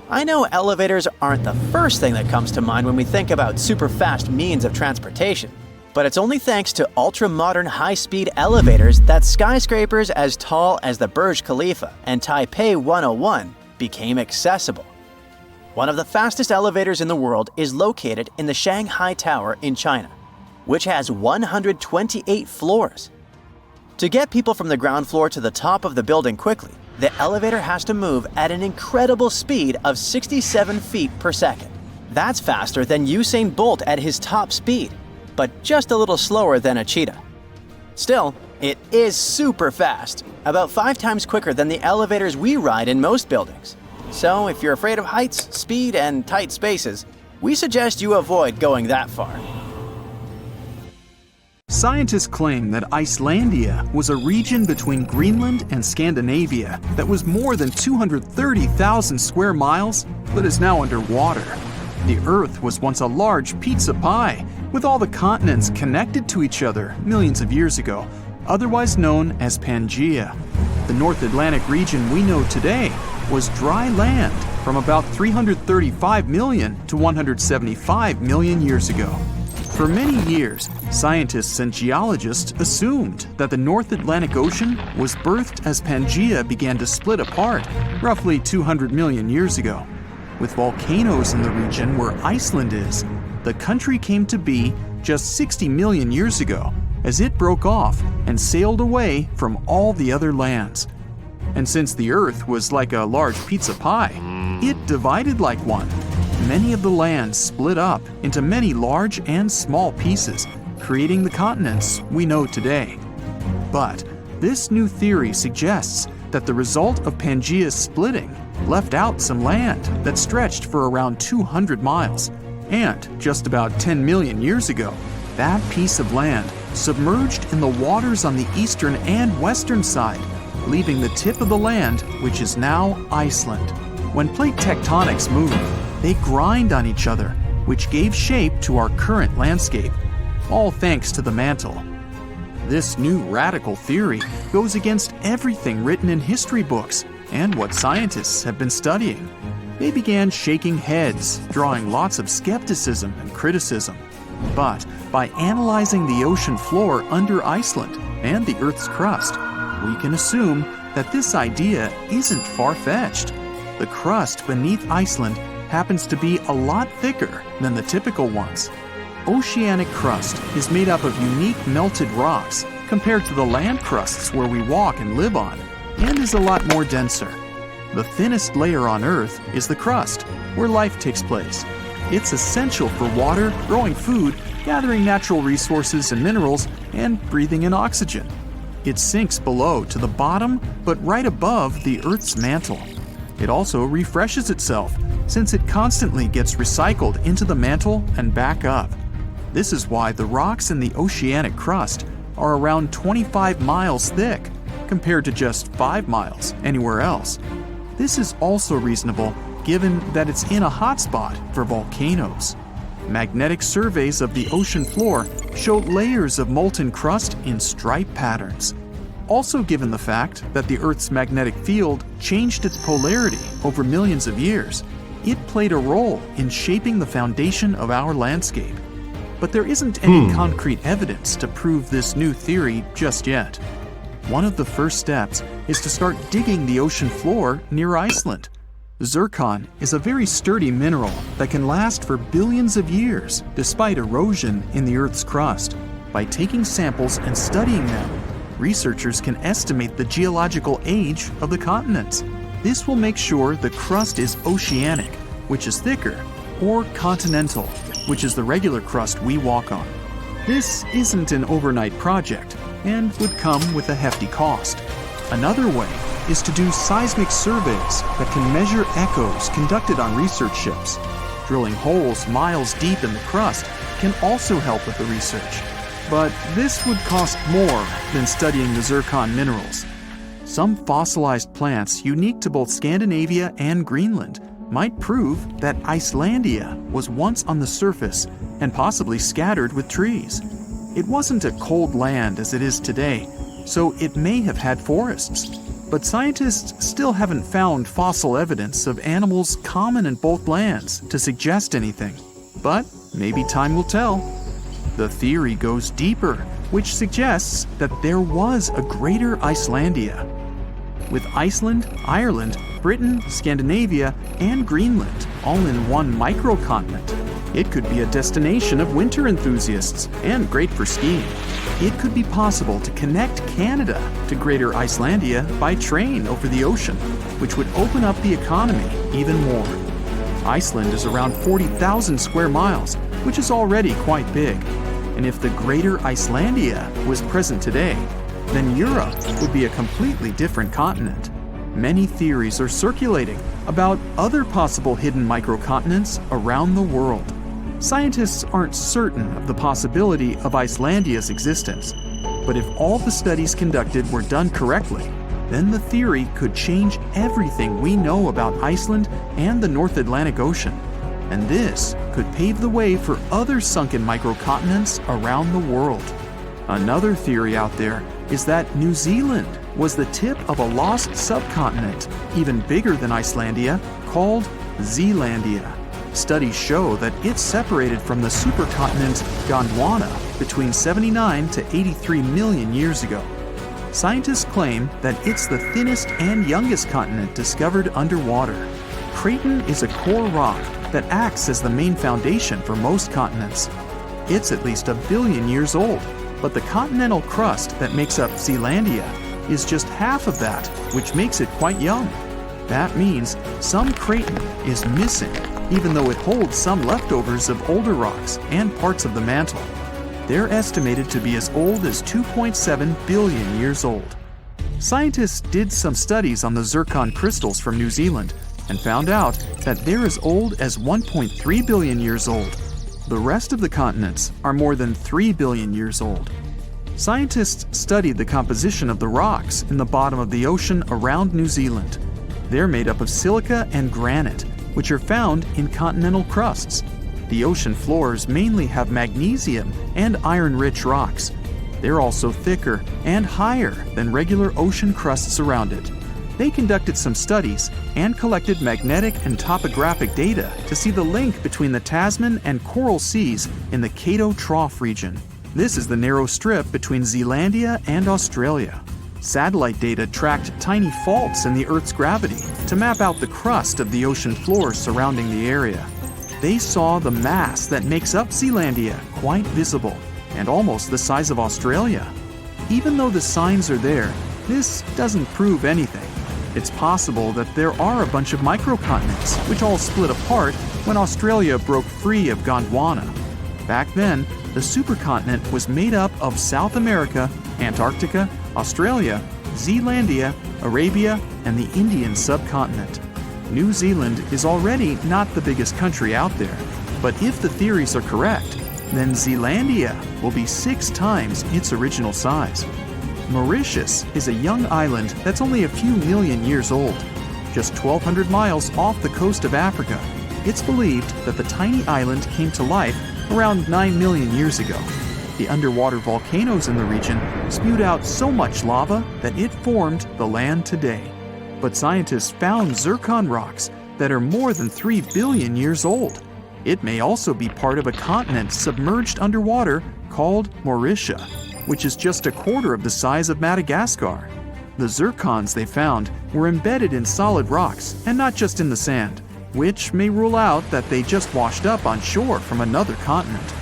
I know elevators aren't the first thing that comes to mind when we think about super-fast means of transportation, but it's only thanks to ultra-modern high-speed elevators that skyscrapers as tall as the Burj Khalifa and Taipei 101 became accessible. One of the fastest elevators in the world is located in the Shanghai Tower in China, which has 128 floors. To get people from the ground floor to the top of the building quickly, the elevator has to move at an incredible speed of 67 feet per second. That's faster than Usain Bolt at his top speed, but just a little slower than a cheetah. Still, it is super fast, about 5 times quicker than the elevators we ride in most buildings. So if you're afraid of heights, speed, and tight spaces, we suggest you avoid going that far. Scientists claim that Icelandia was a region between Greenland and Scandinavia that was more than 230,000 square miles, but is now underwater. The Earth was once a large pizza pie, with all the continents connected to each other millions of years ago, otherwise known as Pangaea. The North Atlantic region we know today was dry land from about 335 million to 175 million years ago. For many years, scientists and geologists assumed that the North Atlantic Ocean was birthed as Pangaea began to split apart roughly 200 million years ago. With volcanoes in the region where Iceland is, the country came to be just 60 million years ago as it broke off and sailed away from all the other lands. And since the Earth was like a large pizza pie, it divided like one. Many of the lands split up into many large and small pieces, creating the continents we know today. But this new theory suggests that the result of Pangaea's splitting left out some land that stretched for around 200 miles. And just about 10 million years ago, that piece of land submerged in the waters on the eastern and western side, leaving the tip of the land, which is now Iceland. When plate tectonics move, they grind on each other, which gave shape to our current landscape, all thanks to the mantle. This new radical theory goes against everything written in history books and what scientists have been studying. They began shaking heads, drawing lots of skepticism and criticism. But by analyzing the ocean floor under Iceland and the Earth's crust, we can assume that this idea isn't far-fetched. The crust beneath Iceland happens to be a lot thicker than the typical ones. Oceanic crust is made up of unique melted rocks compared to the land crusts where we walk and live on, and is a lot more denser. The thinnest layer on Earth is the crust, where life takes place. It's essential for water, growing food, gathering natural resources and minerals, and breathing in oxygen. It sinks below to the bottom, but right above the Earth's mantle. It also refreshes itself, since it constantly gets recycled into the mantle and back up. This is why the rocks in the oceanic crust are around 25 miles thick, compared to just 5 miles anywhere else. This is also reasonable given that it's in a hotspot for volcanoes. Magnetic surveys of the ocean floor show layers of molten crust in stripe patterns. Also, given the fact that the Earth's magnetic field changed its polarity over millions of years, it played a role in shaping the foundation of our landscape. But there isn't any concrete evidence to prove this new theory just yet. One of the first steps is to start digging the ocean floor near Iceland. Zircon is a very sturdy mineral that can last for billions of years despite erosion in the Earth's crust. By taking samples and studying them, researchers can estimate the geological age of the continents. This will make sure the crust is oceanic, which is thicker, or continental, which is the regular crust we walk on. This isn't an overnight project and would come with a hefty cost. Another way is to do seismic surveys that can measure echoes conducted on research ships. Drilling holes miles deep in the crust can also help with the research. But this would cost more than studying the zircon minerals. Some fossilized plants unique to both Scandinavia and Greenland might prove that Icelandia was once on the surface and possibly scattered with trees. It wasn't a cold land as it is today, so it may have had forests. But scientists still haven't found fossil evidence of animals common in both lands to suggest anything. But maybe time will tell. The theory goes deeper, which suggests that there was a greater Icelandia. With Iceland, Ireland, Britain, Scandinavia, and Greenland all in one microcontinent, it could be a destination of winter enthusiasts and great for skiing. It could be possible to connect Canada to Greater Icelandia by train over the ocean, which would open up the economy even more. Iceland is around 40,000 square miles, which is already quite big. And if the Greater Icelandia was present today, then Europe would be a completely different continent. Many theories are circulating about other possible hidden microcontinents around the world. Scientists aren't certain of the possibility of Icelandia's existence, but if all the studies conducted were done correctly, then the theory could change everything we know about Iceland and the North Atlantic Ocean. And this could pave the way for other sunken microcontinents around the world. Another theory out there is that New Zealand was the tip of a lost subcontinent, even bigger than Icelandia, called Zealandia. Studies show that it's separated from the supercontinent Gondwana between 79 to 83 million years ago. Scientists claim that it's the thinnest and youngest continent discovered underwater. Craton is a core rock that acts as the main foundation for most continents. It's at least 1 billion years old, but the continental crust that makes up Zealandia is just half of that, which makes it quite young. That means some Craton is missing, even though it holds some leftovers of older rocks and parts of the mantle. They're estimated to be as old as 2.7 billion years old. Scientists did some studies on the zircon crystals from New Zealand and found out that they're as old as 1.3 billion years old. The rest of the continents are more than 3 billion years old. Scientists studied the composition of the rocks in the bottom of the ocean around New Zealand. They're made up of silica and granite, which are found in continental crusts. The ocean floors mainly have magnesium and iron-rich rocks. They're also thicker and higher than regular ocean crusts around it. They conducted some studies and collected magnetic and topographic data to see the link between the Tasman and Coral Seas in the Cato Trough region. This is the narrow strip between Zealandia and Australia. Satellite data tracked tiny faults in the Earth's gravity to map out the crust of the ocean floor surrounding the area. They saw the mass that makes up Zealandia quite visible and almost the size of Australia. Even though the signs are there, this doesn't prove anything. It's possible that there are a bunch of microcontinents which all split apart when Australia broke free of Gondwana. Back then, the supercontinent was made up of South America, Antarctica, Australia, Zealandia, Arabia, and the Indian subcontinent. New Zealand is already not the biggest country out there, but if the theories are correct, then Zealandia will be 6 times its original size. Mauritius is a young island that's only a few million years old. Just 1,200 miles off the coast of Africa, it's believed that the tiny island came to life around 9 million years ago. The underwater volcanoes in the region spewed out so much lava that it formed the land today. But scientists found zircon rocks that are more than 3 billion years old. It may also be part of a continent submerged underwater called Mauritia, which is just 1/4 of the size of Madagascar. The zircons they found were embedded in solid rocks and not just in the sand, which may rule out that they just washed up on shore from another continent.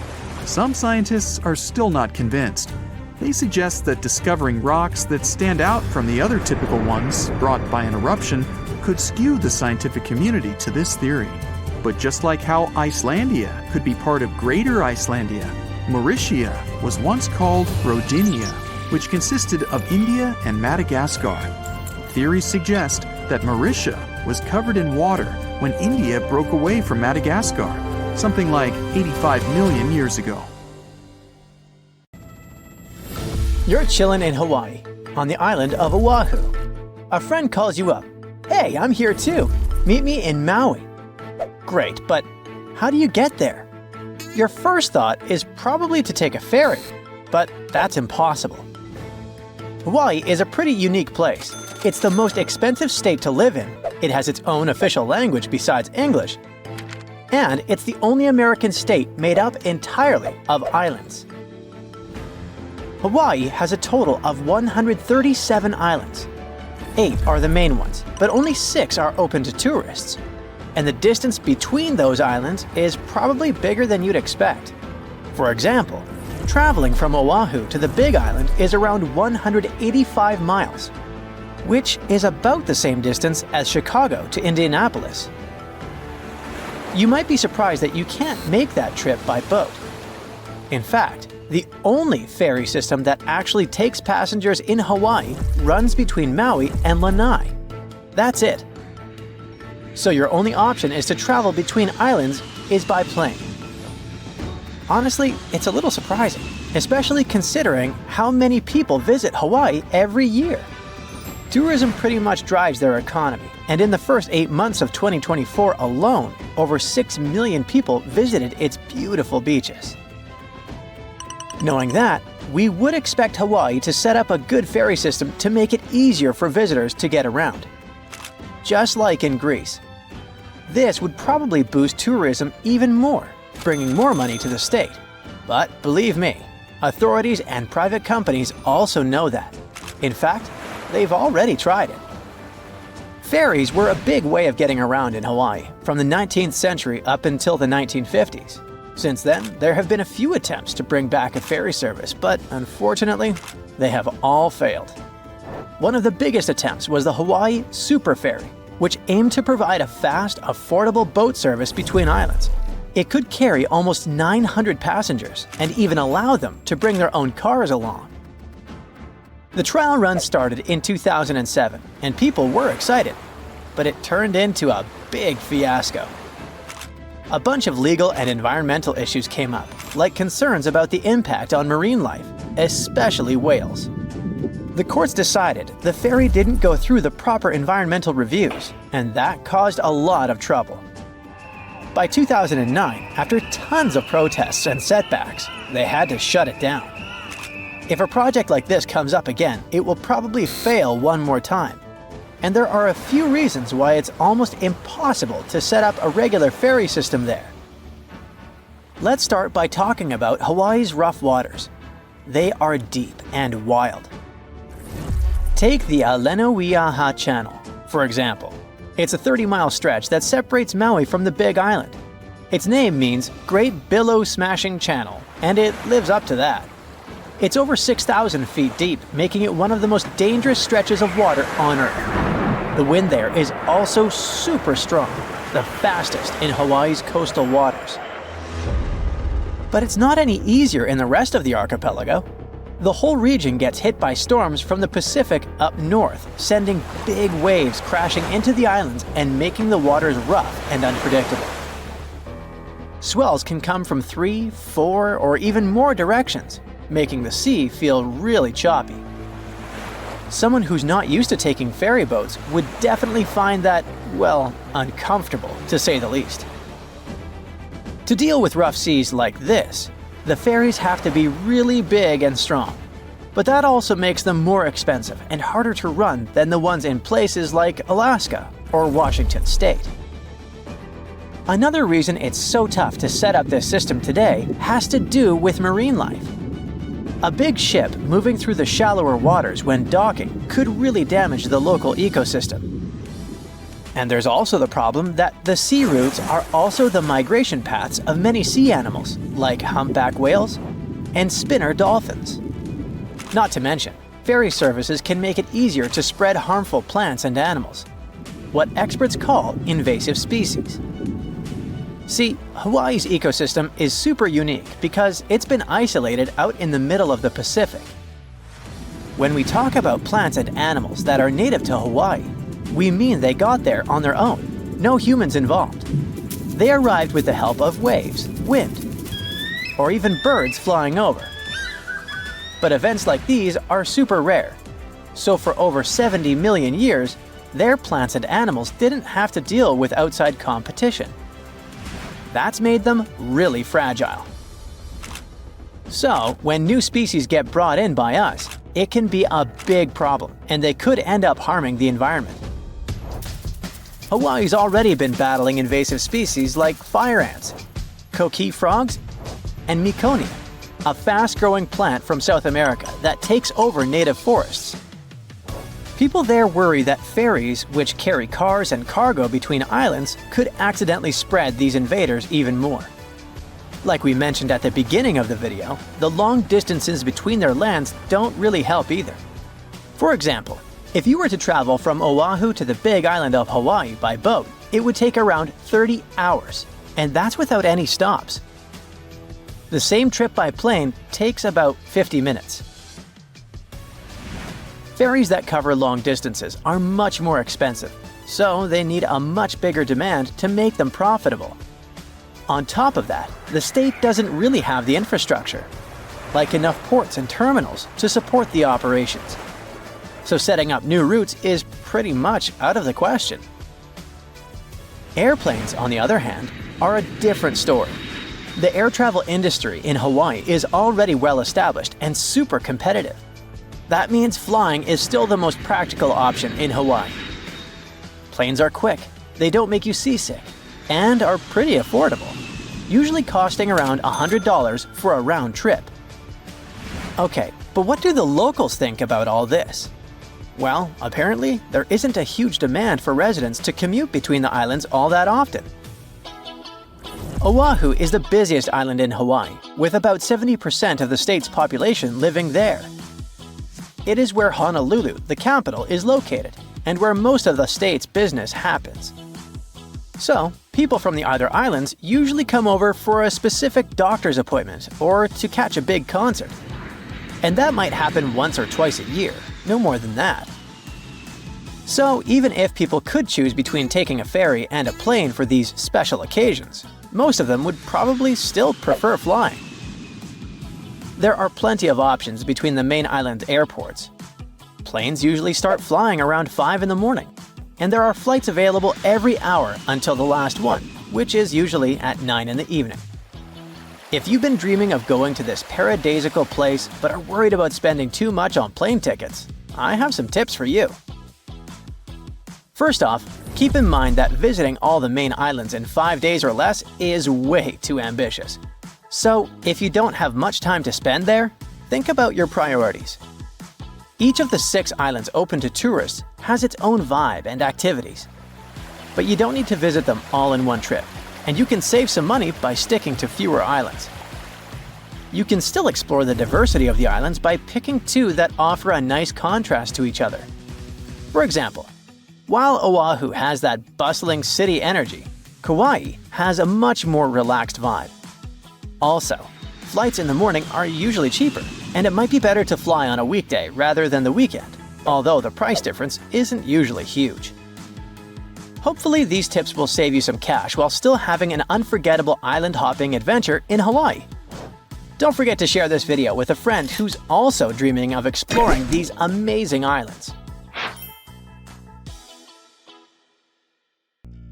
Some scientists are still not convinced. They suggest that discovering rocks that stand out from the other typical ones brought by an eruption could skew the scientific community to this theory. But just like how Icelandia could be part of Greater Icelandia, Mauritia was once called Rodinia, which consisted of India and Madagascar. Theories suggest that Mauritia was covered in water when India broke away from Madagascar, something like 85 million years ago. You're chillin' in Hawaii, on the island of Oahu. A friend calls you up. Hey, I'm here too. Meet me in Maui. Great, but how do you get there? Your first thought is probably to take a ferry, but that's impossible. Hawaii is a pretty unique place. It's the most expensive state to live in. It has its own official language besides English. And it's the only American state made up entirely of islands. Hawaii has a total of 137 islands. 8 are the main ones, but only 6 are open to tourists. And the distance between those islands is probably bigger than you'd expect. For example, traveling from Oahu to the Big Island is around 185 miles, which is about the same distance as Chicago to Indianapolis. You might be surprised that you can't make that trip by boat. In fact, the only ferry system that actually takes passengers in Hawaii runs between Maui and Lanai. That's it. So your only option is to travel between islands is by plane. Honestly, it's a little surprising, especially considering how many people visit Hawaii every year. Tourism pretty much drives their economy, and in the first 8 months of 2024 alone, over 6 million people visited its beautiful beaches. Knowing that, we would expect Hawaii to set up a good ferry system to make it easier for visitors to get around. Just like in Greece. This would probably boost tourism even more, bringing more money to the state. But believe me, authorities and private companies also know that. In fact, they've already tried it. Ferries were a big way of getting around in Hawaii from the 19th century up until the 1950s. Since then, there have been a few attempts to bring back a ferry service, but unfortunately, they have all failed. One of the biggest attempts was the Hawaii Super Ferry, which aimed to provide a fast, affordable boat service between islands. It could carry almost 900 passengers and even allow them to bring their own cars along. The trial run started in 2007, and people were excited, but it turned into a big fiasco. A bunch of legal and environmental issues came up, like concerns about the impact on marine life, especially whales. The courts decided the ferry didn't go through the proper environmental reviews, and that caused a lot of trouble. By 2009, after tons of protests and setbacks, they had to shut it down. If a project like this comes up again, it will probably fail one more time. And there are a few reasons why it's almost impossible to set up a regular ferry system there. Let's start by talking about Hawaii's rough waters. They are deep and wild. Take the Alenoiaha Channel, for example. It's a 30-mile stretch that separates Maui from the Big Island. Its name means Great Billow Smashing Channel, and it lives up to that. It's over 6,000 feet deep, making it one of the most dangerous stretches of water on Earth. The wind there is also super strong, the fastest in Hawaii's coastal waters. But it's not any easier in the rest of the archipelago. The whole region gets hit by storms from the Pacific up north, sending big waves crashing into the islands and making the waters rough and unpredictable. Swells can come from 3, 4, or even more directions, making the sea feel really choppy. Someone who's not used to taking ferry boats would definitely find that, well, uncomfortable, to say the least. To deal with rough seas like this, the ferries have to be really big and strong. But that also makes them more expensive and harder to run than the ones in places like Alaska or Washington State. Another reason it's so tough to set up this system today has to do with marine life. A big ship moving through the shallower waters when docking could really damage the local ecosystem. And there's also the problem that the sea routes are also the migration paths of many sea animals, like humpback whales and spinner dolphins. Not to mention, ferry services can make it easier to spread harmful plants and animals, what experts call invasive species. See, Hawaii's ecosystem is super unique because it's been isolated out in the middle of the Pacific. When we talk about plants and animals that are native to Hawaii, we mean they got there on their own, no humans involved. They arrived with the help of waves, wind, or even birds flying over. But events like these are super rare, so for over 70 million years, their plants and animals didn't have to deal with outside competition. That's made them really fragile. So, when new species get brought in by us, it can be a big problem, and they could end up harming the environment. Hawaii's already been battling invasive species like fire ants, coqui frogs, and Meiconia, a fast-growing plant from South America that takes over native forests. People there worry that ferries, which carry cars and cargo between islands, could accidentally spread these invaders even more. Like we mentioned at the beginning of the video, the long distances between their lands don't really help either. For example, if you were to travel from Oahu to the Big Island of Hawaii by boat, it would take around 30 hours, and that's without any stops. The same trip by plane takes about 50 minutes. Ferries that cover long distances are much more expensive, so they need a much bigger demand to make them profitable. On top of that, the state doesn't really have the infrastructure, like enough ports and terminals to support the operations. So setting up new routes is pretty much out of the question. Airplanes, on the other hand, are a different story. The air travel industry in Hawaii is already well established and super competitive. That means flying is still the most practical option in Hawaii. Planes are quick, they don't make you seasick, and are pretty affordable, usually costing around $100 for a round trip. Okay, but what do the locals think about all this? Well, apparently, there isn't a huge demand for residents to commute between the islands all that often. Oahu is the busiest island in Hawaii, with about 70% of the state's population living there. It is where Honolulu, the capital, is located, and where most of the state's business happens. So, people from the other islands usually come over for a specific doctor's appointment or to catch a big concert. And that might happen once or twice a year, no more than that. So, even if people could choose between taking a ferry and a plane for these special occasions, most of them would probably still prefer flying. There are plenty of options between the main island airports. Planes usually start flying around 5 in the morning, and there are flights available every hour until the last one, which is usually at 9 in the evening. If you've been dreaming of going to this paradisiacal place but are worried about spending too much on plane tickets, I have some tips for you. First off, keep in mind that visiting all the main islands in 5 days or less is way too ambitious. So, if you don't have much time to spend there, think about your priorities. Each of the 6 islands open to tourists has its own vibe and activities. But you don't need to visit them all in one trip, and you can save some money by sticking to fewer islands. You can still explore the diversity of the islands by picking 2 that offer a nice contrast to each other. For example, while Oahu has that bustling city energy, Kauai has a much more relaxed vibe. Also, flights in the morning are usually cheaper, and it might be better to fly on a weekday rather than the weekend, although the price difference isn't usually huge. Hopefully these tips will save you some cash while still having an unforgettable island hopping adventure in Hawaii. Don't forget to share this video with a friend who's also dreaming of exploring these amazing islands.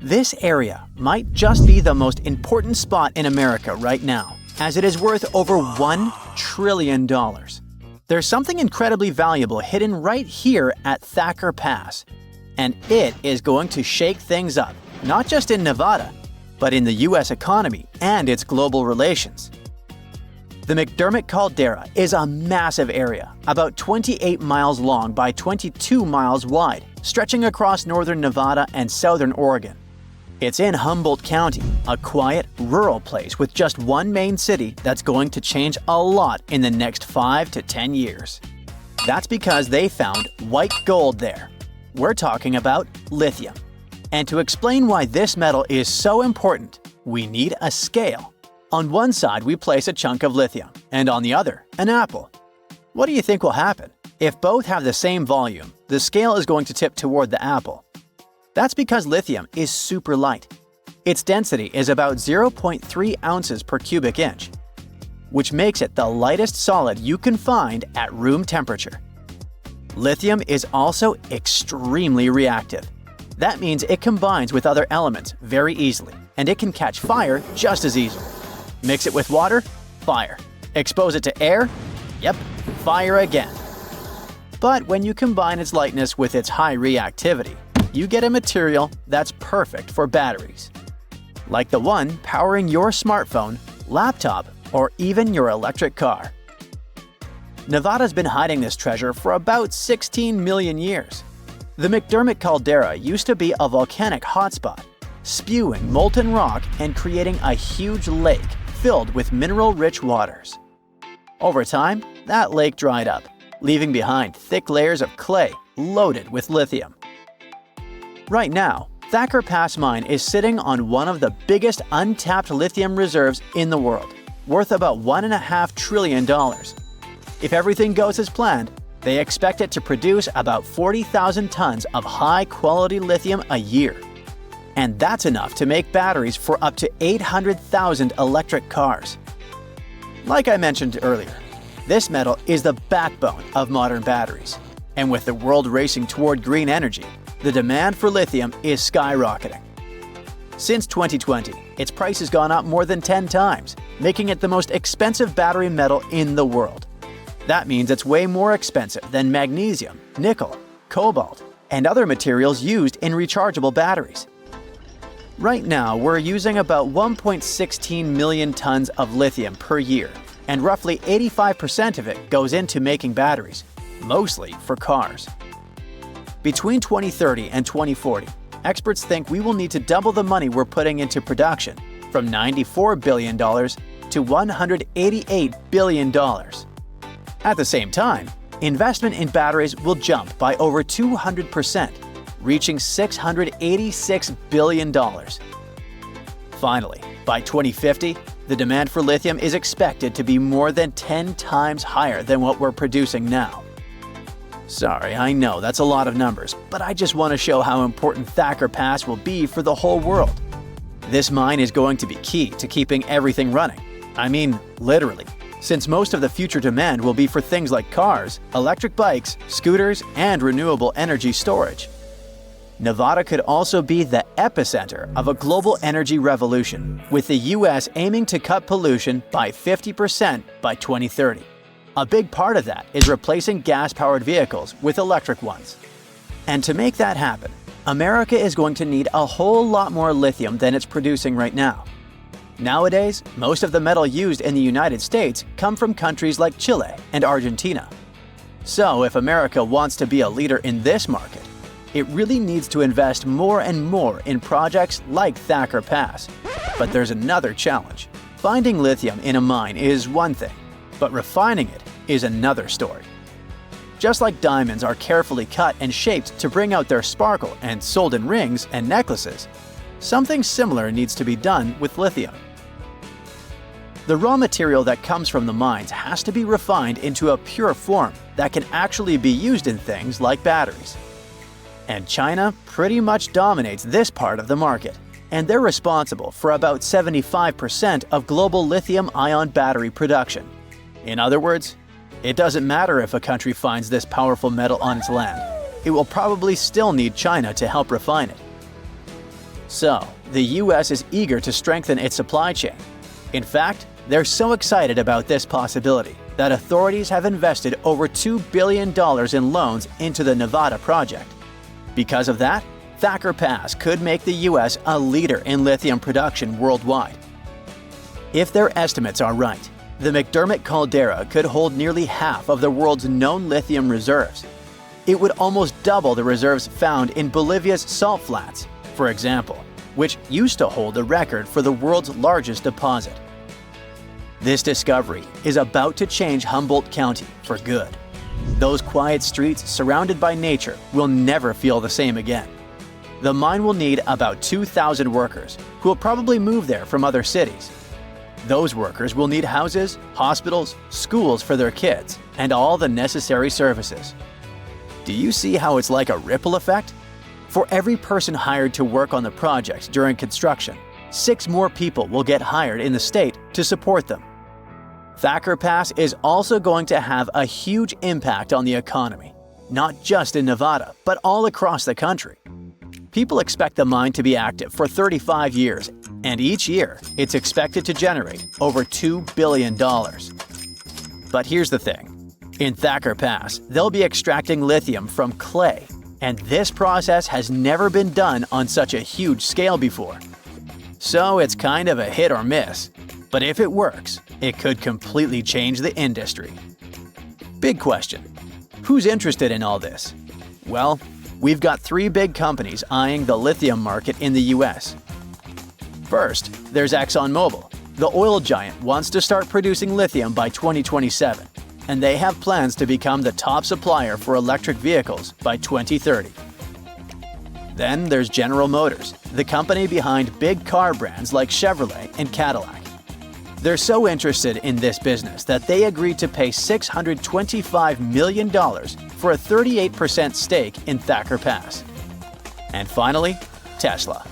This area might just be the most important spot in America right now, as it is worth over $1 trillion. There's something incredibly valuable hidden right here at Thacker Pass, and it is going to shake things up, not just in Nevada, but in the US economy and its global relations. The McDermott Caldera is a massive area, about 28 miles long by 22 miles wide, stretching across northern Nevada and southern Oregon. It's in Humboldt County, a quiet, rural place with just one main city that's going to change a lot in the next 5 to 10 years. That's because they found white gold there. We're talking about lithium. And to explain why this metal is so important, we need a scale. On one side, we place a chunk of lithium, and on the other, an apple. What do you think will happen? If both have the same volume, the scale is going to tip toward the apple. That's because lithium is super light. Its density is about 0.3 ounces per cubic inch, which makes it the lightest solid you can find at room temperature. Lithium is also extremely reactive. That means it combines with other elements very easily, and it can catch fire just as easily. Mix it with water, fire. Expose it to air, yep, fire again. But when you combine its lightness with its high reactivity, you get a material that's perfect for batteries, like the one powering your smartphone, laptop, or even your electric car. Nevada's been hiding this treasure for about 16 million years. The McDermott Caldera used to be a volcanic hotspot, spewing molten rock and creating a huge lake filled with mineral-rich waters. Over time, that lake dried up, leaving behind thick layers of clay loaded with lithium. Right now, Thacker Pass Mine is sitting on one of the biggest untapped lithium reserves in the world, worth about $1.5 trillion. If everything goes as planned, they expect it to produce about 40,000 tons of high-quality lithium a year. And that's enough to make batteries for up to 800,000 electric cars. Like I mentioned earlier, this metal is the backbone of modern batteries. And with the world racing toward green energy, the demand for lithium is skyrocketing. Since 2020, its price has gone up more than 10 times, making it the most expensive battery metal in the world. That means it's way more expensive than magnesium, nickel, cobalt, and other materials used in rechargeable batteries. Right now, we're using about 1.16 million tons of lithium per year, and roughly 85% of it goes into making batteries, mostly for cars. Between 2030 and 2040, experts think we will need to double the money we're putting into production, from $94 billion to $188 billion. At the same time, investment in batteries will jump by over 200%, reaching $686 billion. Finally, by 2050, the demand for lithium is expected to be more than 10 times higher than what we're producing now. Sorry, I know that's a lot of numbers, but I just want to show how important Thacker Pass will be for the whole world. This mine is going to be key to keeping everything running. I mean, literally, since most of the future demand will be for things like cars, electric bikes, scooters, and renewable energy storage. Nevada could also be the epicenter of a global energy revolution, with the US aiming to cut pollution by 50% by 2030. A big part of that is replacing gas-powered vehicles with electric ones. And to make that happen, America is going to need a whole lot more lithium than it's producing right now. Nowadays, most of the metal used in the United States come from countries like Chile and Argentina. So if America wants to be a leader in this market, it really needs to invest more and more in projects like Thacker Pass. But there's another challenge. Finding lithium in a mine is one thing, but refining it is another story. Just like diamonds are carefully cut and shaped to bring out their sparkle and sold in rings and necklaces, something similar needs to be done with lithium. The raw material that comes from the mines has to be refined into a pure form that can actually be used in things like batteries. And China pretty much dominates this part of the market, and they're responsible for about 75% of global lithium-ion battery production. In other words, it doesn't matter if a country finds this powerful metal on its land, it will probably still need China to help refine it. So, the US is eager to strengthen its supply chain. In fact, they're so excited about this possibility that authorities have invested over $2 billion in loans into the Nevada project. Because of that, Thacker Pass could make the US a leader in lithium production worldwide. If their estimates are right, the McDermott caldera could hold nearly half of the world's known lithium reserves. It would almost double the reserves found in Bolivia's salt flats, for example, which used to hold the record for the world's largest deposit. This discovery is about to change Humboldt County for good. Those quiet streets surrounded by nature will never feel the same again. The mine will need about 2,000 workers, who will probably move there from other cities. Those workers will need houses, hospitals, schools for their kids, and all the necessary services. Do you see how it's like a ripple effect? For every person hired to work on the project during construction, 6 more people will get hired in the state to support them. Thacker Pass is also going to have a huge impact on the economy, not just in Nevada, but all across the country. People expect the mine to be active for 35 years, and each year it's expected to generate over $2 billion. But here's the thing. In Thacker Pass, they'll be extracting lithium from clay, and this process has never been done on such a huge scale before. So it's kind of a hit or miss. But if it works, it could completely change the industry. Big question. Who's interested in all this? Well, we've got 3 big companies eyeing the lithium market in the US. First, there's ExxonMobil. The oil giant wants to start producing lithium by 2027, and they have plans to become the top supplier for electric vehicles by 2030. Then there's General Motors, the company behind big car brands like Chevrolet and Cadillac. They're so interested in this business that they agreed to pay $625 million for a 38% stake in Thacker Pass. And finally, Tesla.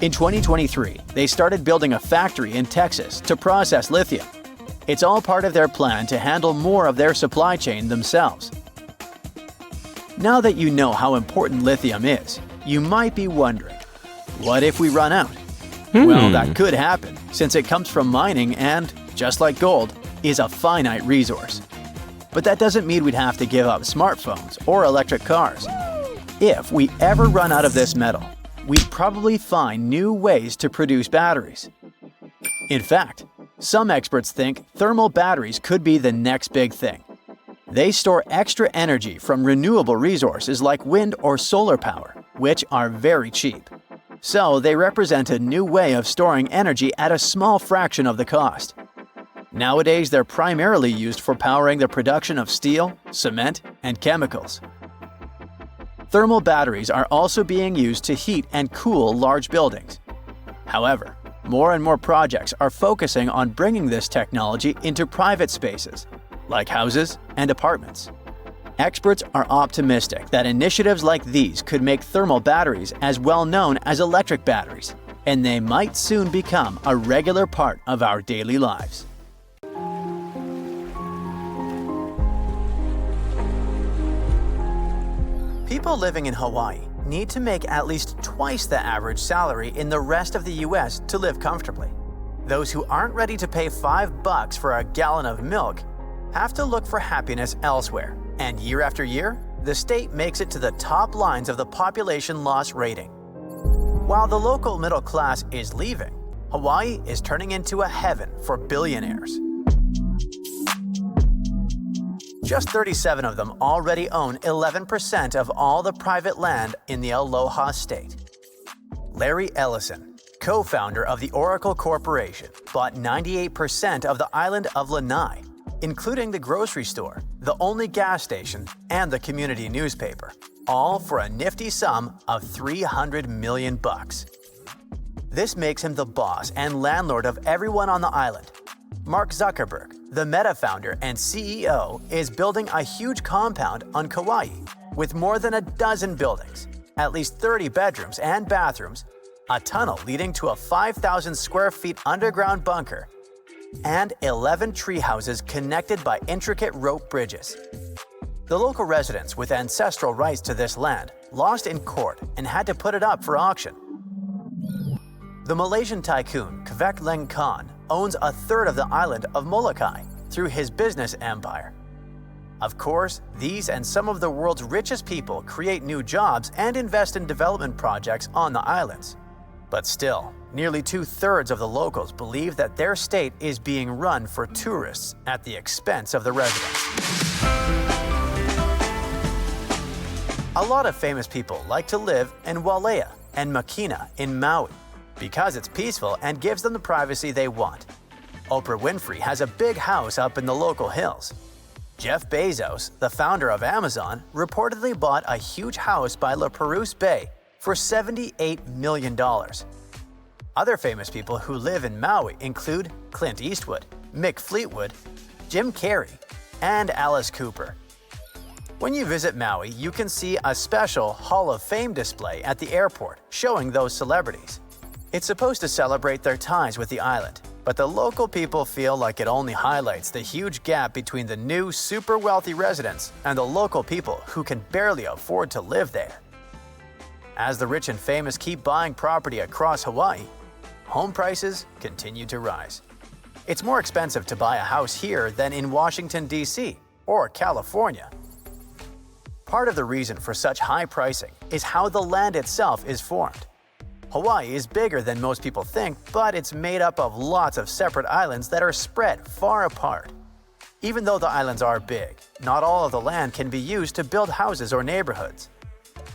In 2023, they started building a factory in Texas to process lithium. It's all part of their plan to handle more of their supply chain themselves. Now that you know how important lithium is, you might be wondering, what if we run out? Well, that could happen, since it comes from mining and, just like gold, is a finite resource. But that doesn't mean we'd have to give up smartphones or electric cars. If we ever run out of this metal, we'd probably find new ways to produce batteries. In fact, some experts think thermal batteries could be the next big thing. They store extra energy from renewable resources like wind or solar power, which are very cheap. So they represent a new way of storing energy at a small fraction of the cost. Nowadays, they're primarily used for powering the production of steel, cement, and chemicals. Thermal batteries are also being used to heat and cool large buildings. However, more and more projects are focusing on bringing this technology into private spaces, like houses and apartments. Experts are optimistic that initiatives like these could make thermal batteries as well known as electric batteries, and they might soon become a regular part of our daily lives. People living in Hawaii need to make at least twice the average salary in the rest of the US to live comfortably. Those who aren't ready to pay $5 for a gallon of milk have to look for happiness elsewhere. And year after year, the state makes it to the top lines of the population loss rating. While the local middle class is leaving, Hawaii is turning into a heaven for billionaires. Just 37 of them already own 11% of all the private land in the Aloha State. Larry Ellison, co-founder of the Oracle Corporation, bought 98% of the island of Lanai, including the grocery store, the only gas station, and the community newspaper, all for a nifty sum of $300 million. This makes him the boss and landlord of everyone on the island. Mark Zuckerberg, the Meta founder and CEO, is building a huge compound on Kauai with more than a dozen buildings, at least 30 bedrooms and bathrooms, a tunnel leading to a 5,000 square feet underground bunker, and 11 tree houses connected by intricate rope bridges. The local residents with ancestral rights to this land lost in court and had to put it up for auction. The Malaysian tycoon Kvek Leng Khan owns a third of the island of Molokai through his business empire. Of course, these and some of the world's richest people create new jobs and invest in development projects on the islands. But still, nearly 2/3 of the locals believe that their state is being run for tourists at the expense of the residents. A lot of famous people like to live in Wailea and Makina in Maui because it's peaceful and gives them the privacy they want. Oprah Winfrey has a big house up in the local hills. Jeff Bezos, the founder of Amazon, reportedly bought a huge house by La Perouse Bay for $78 million. Other famous people who live in Maui include Clint Eastwood, Mick Fleetwood, Jim Carrey, and Alice Cooper. When you visit Maui, you can see a special Hall of Fame display at the airport showing those celebrities. It's supposed to celebrate their ties with the island, but the local people feel like it only highlights the huge gap between the new super wealthy residents and the local people who can barely afford to live there. As the rich and famous keep buying property across Hawaii, home prices continue to rise. It's more expensive to buy a house here than in Washington, D.C. or California. Part of the reason for such high pricing is how the land itself is formed. Hawaii is bigger than most people think, but it's made up of lots of separate islands that are spread far apart. Even though the islands are big, not all of the land can be used to build houses or neighborhoods.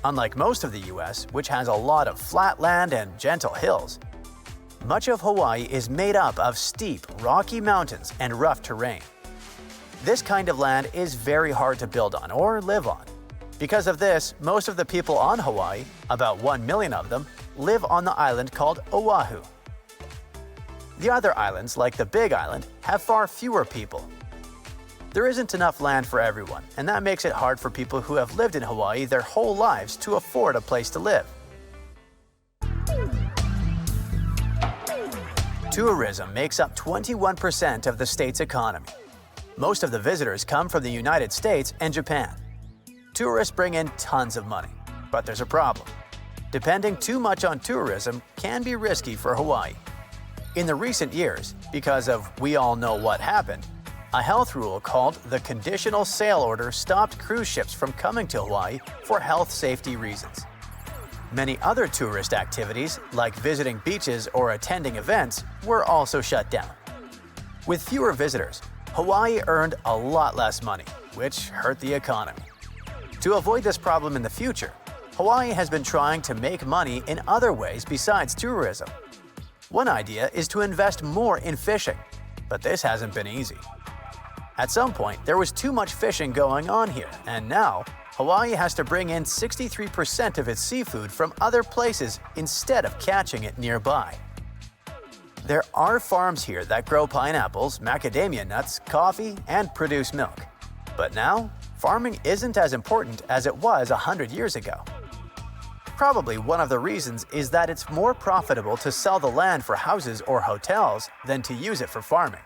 Unlike most of the US, which has a lot of flat land and gentle hills, much of Hawaii is made up of steep, rocky mountains and rough terrain. This kind of land is very hard to build on or live on. Because of this, most of the people on Hawaii, about 1 million of them, live on the island called Oahu. The other islands, like the Big Island, have far fewer people. There isn't enough land for everyone, and that makes it hard for people who have lived in Hawaii their whole lives to afford a place to live. Tourism makes up 21% of the state's economy. Most of the visitors come from the United States and Japan. Tourists bring in tons of money, but there's a problem. Depending too much on tourism can be risky for Hawaii. In the recent years, because of we all know what happened, a health rule called the Conditional Sail Order stopped cruise ships from coming to Hawaii for health safety reasons. Many other tourist activities, like visiting beaches or attending events, were also shut down. With fewer visitors, Hawaii earned a lot less money, which hurt the economy. To avoid this problem in the future, Hawaii has been trying to make money in other ways besides tourism. One idea is to invest more in fishing, but this hasn't been easy. At some point, there was too much fishing going on here, and now Hawaii has to bring in 63% of its seafood from other places instead of catching it nearby. There are farms here that grow pineapples, macadamia nuts, coffee, and produce milk. But now, farming isn't as important as it was 100 years ago. Probably one of the reasons is that it's more profitable to sell the land for houses or hotels than to use it for farming.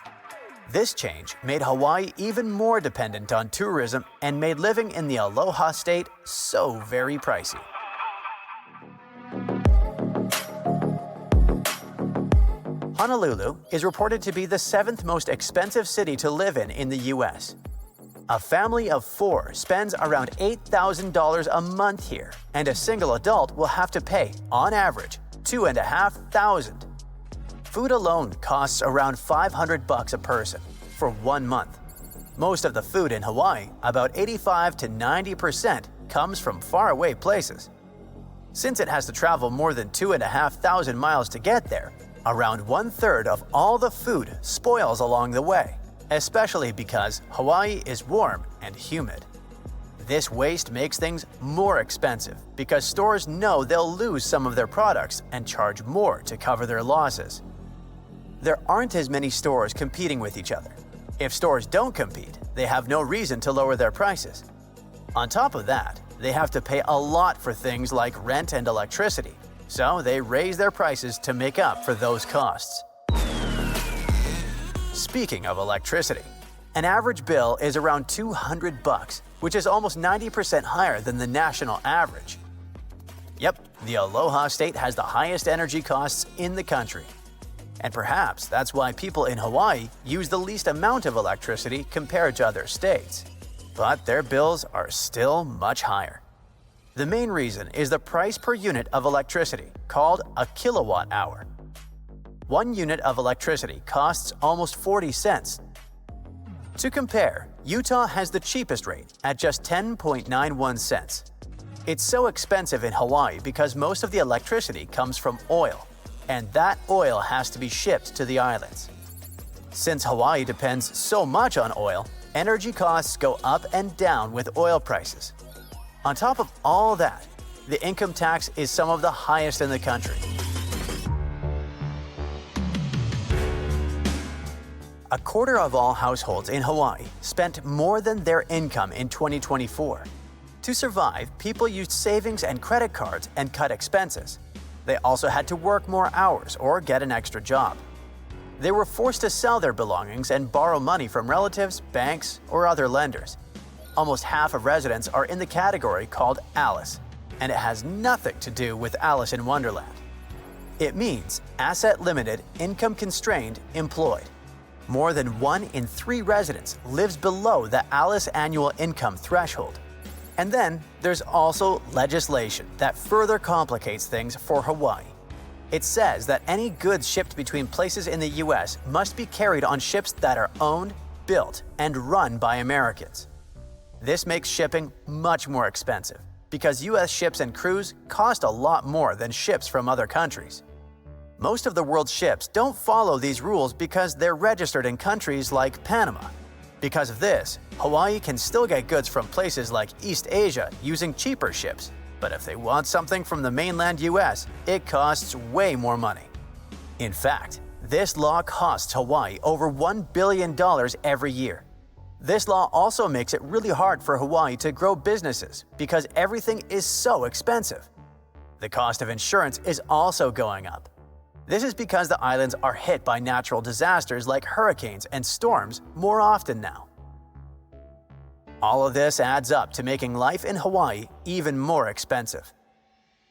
This change made Hawaii even more dependent on tourism and made living in the Aloha State so very pricey. Honolulu is reported to be the 7th most expensive city to live in the US. A family of 4 spends around $8,000 a month here, and a single adult will have to pay, on average, $2,500. Food alone costs around $500 a person for 1 month. Most of the food in Hawaii, about 85 to 90%, comes from faraway places. Since it has to travel more than 2,500 miles to get there, around 1/3 of all the food spoils along the way, especially because Hawaii is warm and humid. This waste makes things more expensive because stores know they'll lose some of their products and charge more to cover their losses. There aren't as many stores competing with each other. If stores don't compete, they have no reason to lower their prices. On top of that, they have to pay a lot for things like rent and electricity, so they raise their prices to make up for those costs. Speaking of electricity, an average bill is around $200, which is almost 90% higher than the national average. Yep, the Aloha State has the highest energy costs in the country. And perhaps that's why people in Hawaii use the least amount of electricity compared to other states. But their bills are still much higher. The main reason is the price per unit of electricity, called a kilowatt hour. 1 unit of electricity costs almost 40 cents. To compare, Utah has the cheapest rate at just 10.91 cents. It's so expensive in Hawaii because most of the electricity comes from oil, and that oil has to be shipped to the islands. Since Hawaii depends so much on oil, energy costs go up and down with oil prices. On top of all that, the income tax is some of the highest in the country. A quarter of all households in Hawaii spent more than their income in 2024. To survive, people used savings and credit cards and cut expenses. They also had to work more hours or get an extra job. They were forced to sell their belongings and borrow money from relatives, banks, or other lenders. Almost half of residents are in the category called ALICE, and it has nothing to do with Alice in Wonderland. It means asset limited, income constrained, employed. More than 1 in 3 residents lives below the ALICE annual income threshold. And then there's also legislation that further complicates things for Hawaii. It says that any goods shipped between places in the US must be carried on ships that are owned, built, and run by Americans. This makes shipping much more expensive because US ships and crews cost a lot more than ships from other countries. Most of the world's ships don't follow these rules because they're registered in countries like Panama. Because of this, Hawaii can still get goods from places like East Asia using cheaper ships, but if they want something from the mainland US, it costs way more money. In fact, this law costs Hawaii over $1 billion every year. This law also makes it really hard for Hawaii to grow businesses because everything is so expensive. The cost of insurance is also going up. This is because the islands are hit by natural disasters like hurricanes and storms more often now. All of this adds up to making life in Hawaii even more expensive.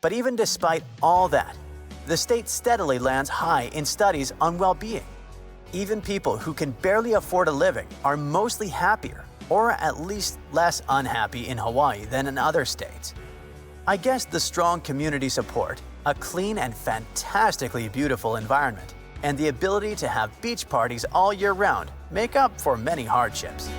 But even despite all that, the state steadily lands high in studies on well-being. Even people who can barely afford a living are mostly happier, or at least less unhappy in Hawaii than in other states. I guess the strong community support, a clean and fantastically beautiful environment, and the ability to have beach parties all year round make up for many hardships.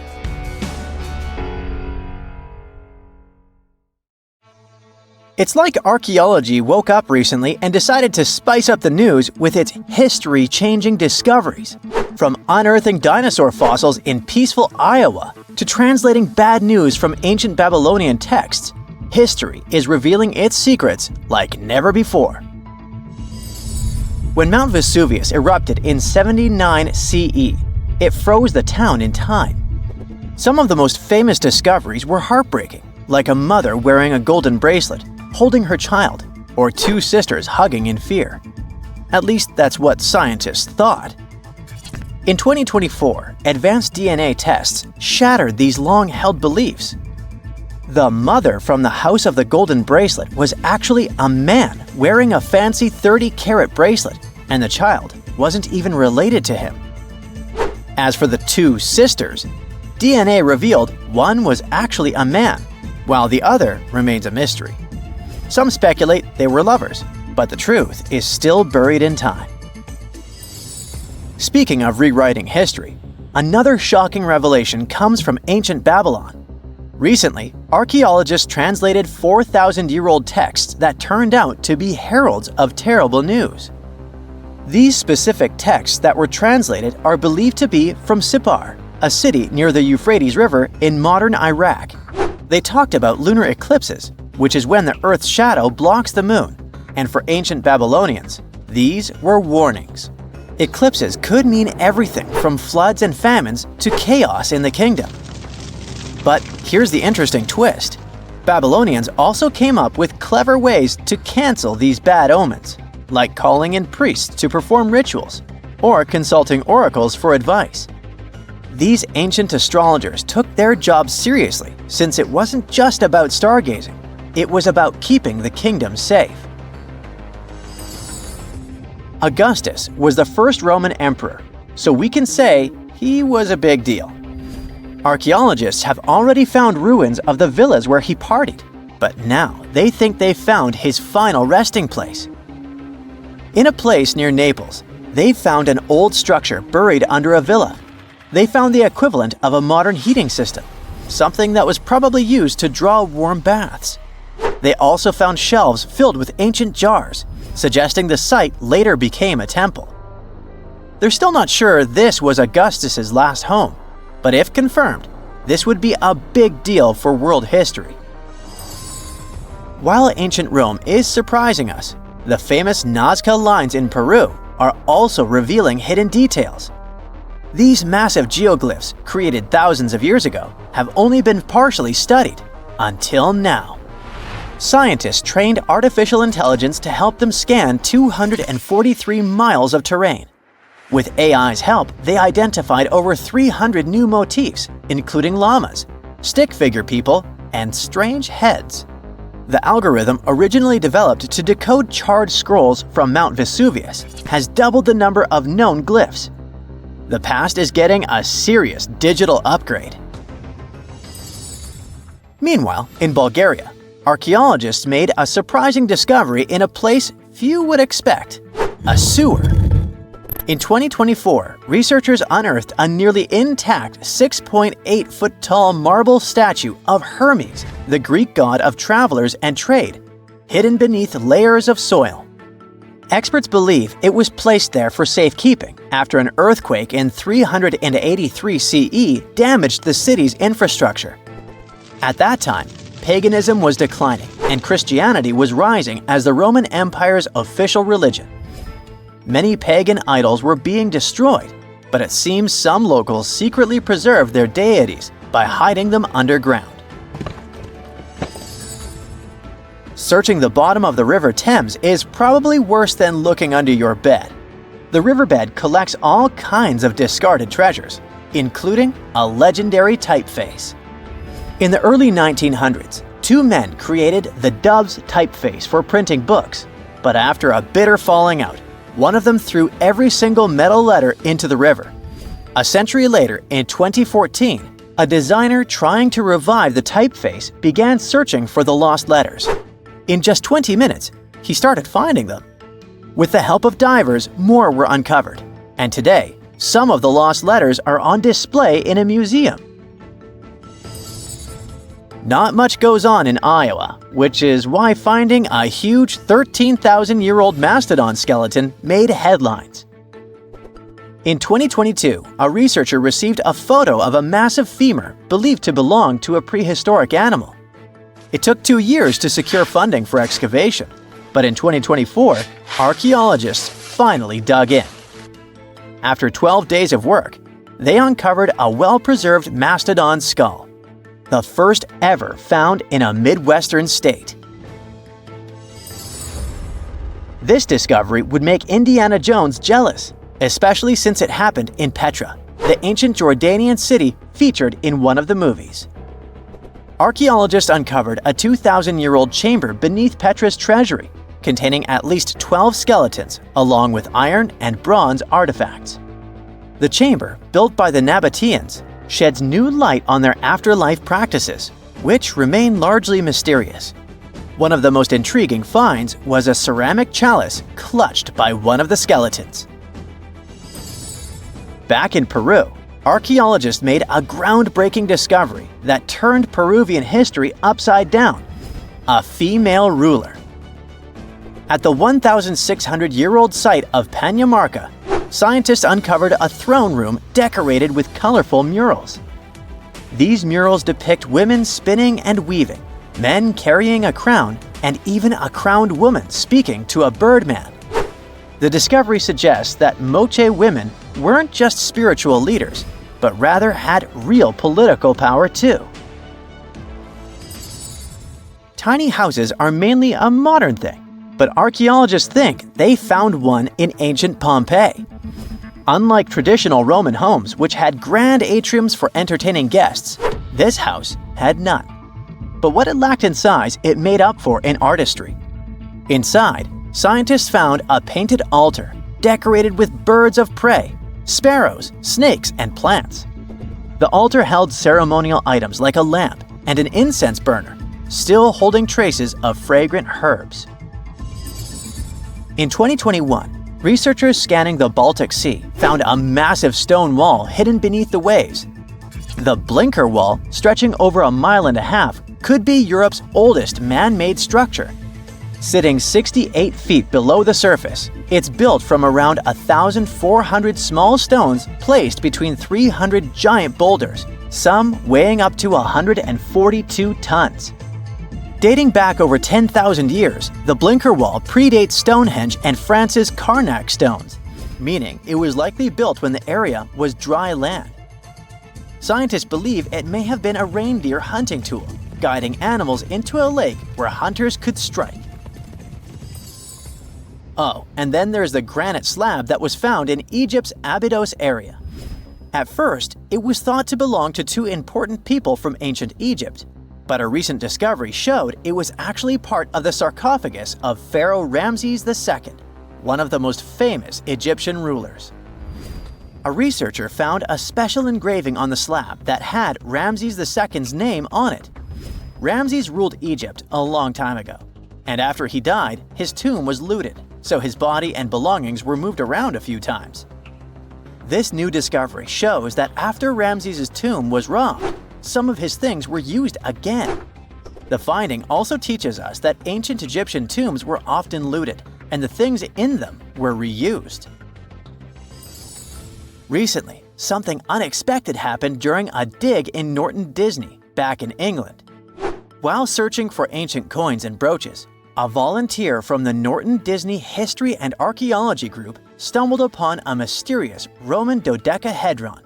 It's like archaeology woke up recently and decided to spice up the news with its history-changing discoveries. From unearthing dinosaur fossils in peaceful Iowa to translating bad news from ancient Babylonian texts, history is revealing its secrets like never before. When Mount Vesuvius erupted in 79 CE, it froze the town in time. Some of the most famous discoveries were heartbreaking, like a mother wearing a golden bracelet, holding her child, or two sisters hugging in fear. At least that's what scientists thought. In 2024, advanced DNA tests shattered these long-held beliefs. The mother from the House of the Golden Bracelet was actually a man wearing a fancy 30-carat bracelet, and the child wasn't even related to him. As for the two sisters, DNA revealed one was actually a man, while the other remains a mystery. Some speculate they were lovers, but the truth is still buried in time. Speaking of rewriting history, another shocking revelation comes from ancient Babylon. Recently, archaeologists translated 4,000-year-old texts that turned out to be heralds of terrible news. These specific texts that were translated are believed to be from Sippar, a city near the Euphrates River in modern Iraq. They talked about lunar eclipses, which is when the Earth's shadow blocks the moon, and for ancient Babylonians, these were warnings. Eclipses could mean everything from floods and famines to chaos in the kingdom. But here's the interesting twist. Babylonians also came up with clever ways to cancel these bad omens, like calling in priests to perform rituals, or consulting oracles for advice. These ancient astrologers took their job seriously, since it wasn't just about stargazing. It was about keeping the kingdom safe. Augustus was the first Roman emperor, so we can say he was a big deal. Archaeologists have already found ruins of the villas where he partied, but now they think they've found his final resting place. In a place near Naples, they found an old structure buried under a villa. They found the equivalent of a modern heating system, something that was probably used to draw warm baths. They also found shelves filled with ancient jars, suggesting the site later became a temple. They're still not sure this was Augustus's last home, but if confirmed, this would be a big deal for world history. While ancient Rome is surprising us, the famous Nazca lines in Peru are also revealing hidden details. These massive geoglyphs, created thousands of years ago, have only been partially studied until now. Scientists trained artificial intelligence to help them scan 243 miles of terrain. With AI's help, they identified over 300 new motifs, including llamas, stick figure people, and strange heads. The algorithm, originally developed to decode charred scrolls from Mount Vesuvius, has doubled the number of known glyphs. The past is getting a serious digital upgrade. Meanwhile, in Bulgaria, archaeologists made a surprising discovery in a place few would expect: a sewer. In 2024, researchers unearthed a nearly intact 6.8-foot-tall marble statue of Hermes, the Greek god of travelers and trade, hidden beneath layers of soil. Experts believe it was placed there for safekeeping after an earthquake in 383 CE damaged the city's infrastructure. At that time, paganism was declining and Christianity was rising as the Roman Empire's official religion. Many pagan idols were being destroyed, but it seems some locals secretly preserved their deities by hiding them underground. Searching the bottom of the River Thames is probably worse than looking under your bed. The riverbed collects all kinds of discarded treasures, including a legendary typeface. In the early 1900s, two men created the Dove's typeface for printing books, but after a bitter falling out, one of them threw every single metal letter into the river. A century later, in 2014, a designer trying to revive the typeface began searching for the lost letters. In just 20 minutes, he started finding them. With the help of divers, more were uncovered, and today, some of the lost letters are on display in a museum. Not much goes on in Iowa, which is why finding a huge 13,000-year-old mastodon skeleton made headlines. In 2022, a researcher received a photo of a massive femur believed to belong to a prehistoric animal. It took 2 years to secure funding for excavation, but in 2024, archaeologists finally dug in. After 12 days of work, they uncovered a well-preserved mastodon skull, the first ever found in a Midwestern state. This discovery would make Indiana Jones jealous, especially since it happened in Petra, the ancient Jordanian city featured in one of the movies. Archaeologists uncovered a 2,000-year-old chamber beneath Petra's treasury, containing at least 12 skeletons, along with iron and bronze artifacts. The chamber, built by the Nabateans, sheds new light on their afterlife practices, which remain largely mysterious. One of the most intriguing finds was a ceramic chalice clutched by one of the skeletons. Back in Peru, archaeologists made a groundbreaking discovery that turned Peruvian history upside down: a female ruler. At the 1,600-year-old site of Pañamarca, scientists uncovered a throne room decorated with colorful murals. These murals depict women spinning and weaving, men carrying a crown, and even a crowned woman speaking to a birdman. The discovery suggests that Moche women weren't just spiritual leaders, but rather had real political power too. Tiny houses are mainly a modern thing, but archaeologists think they found one in ancient Pompeii. Unlike traditional Roman homes, which had grand atriums for entertaining guests, this house had none. But what it lacked in size, it made up for in artistry. Inside, scientists found a painted altar decorated with birds of prey, sparrows, snakes, and plants. The altar held ceremonial items like a lamp and an incense burner, still holding traces of fragrant herbs. In 2021, researchers scanning the Baltic Sea found a massive stone wall hidden beneath the waves. The Blinker Wall, stretching over 1.5 miles, could be Europe's oldest man-made structure. Sitting 68 feet below the surface, it's built from around 1,400 small stones placed between 300 giant boulders, some weighing up to 142 tons. Dating back over 10,000 years, the Blinker Wall predates Stonehenge and France's Karnak stones, meaning it was likely built when the area was dry land. Scientists believe it may have been a reindeer hunting tool, guiding animals into a lake where hunters could strike. Oh, and then there's the granite slab that was found in Egypt's Abydos area. At first, it was thought to belong to two important people from ancient Egypt, but a recent discovery showed it was actually part of the sarcophagus of Pharaoh Ramses II, one of the most famous Egyptian rulers. A researcher found a special engraving on the slab that had Ramses II's name on it. Ramses ruled Egypt a long time ago, and after he died, his tomb was looted, so his body and belongings were moved around a few times. This new discovery shows that after Ramses' tomb was robbed, some of his things were used again. The finding also teaches us that ancient Egyptian tombs were often looted, and the things in them were reused. Recently, something unexpected happened during a dig in Norton Disney, back in England. While searching for ancient coins and brooches, a volunteer from the Norton Disney History and Archaeology group stumbled upon a mysterious Roman dodecahedron.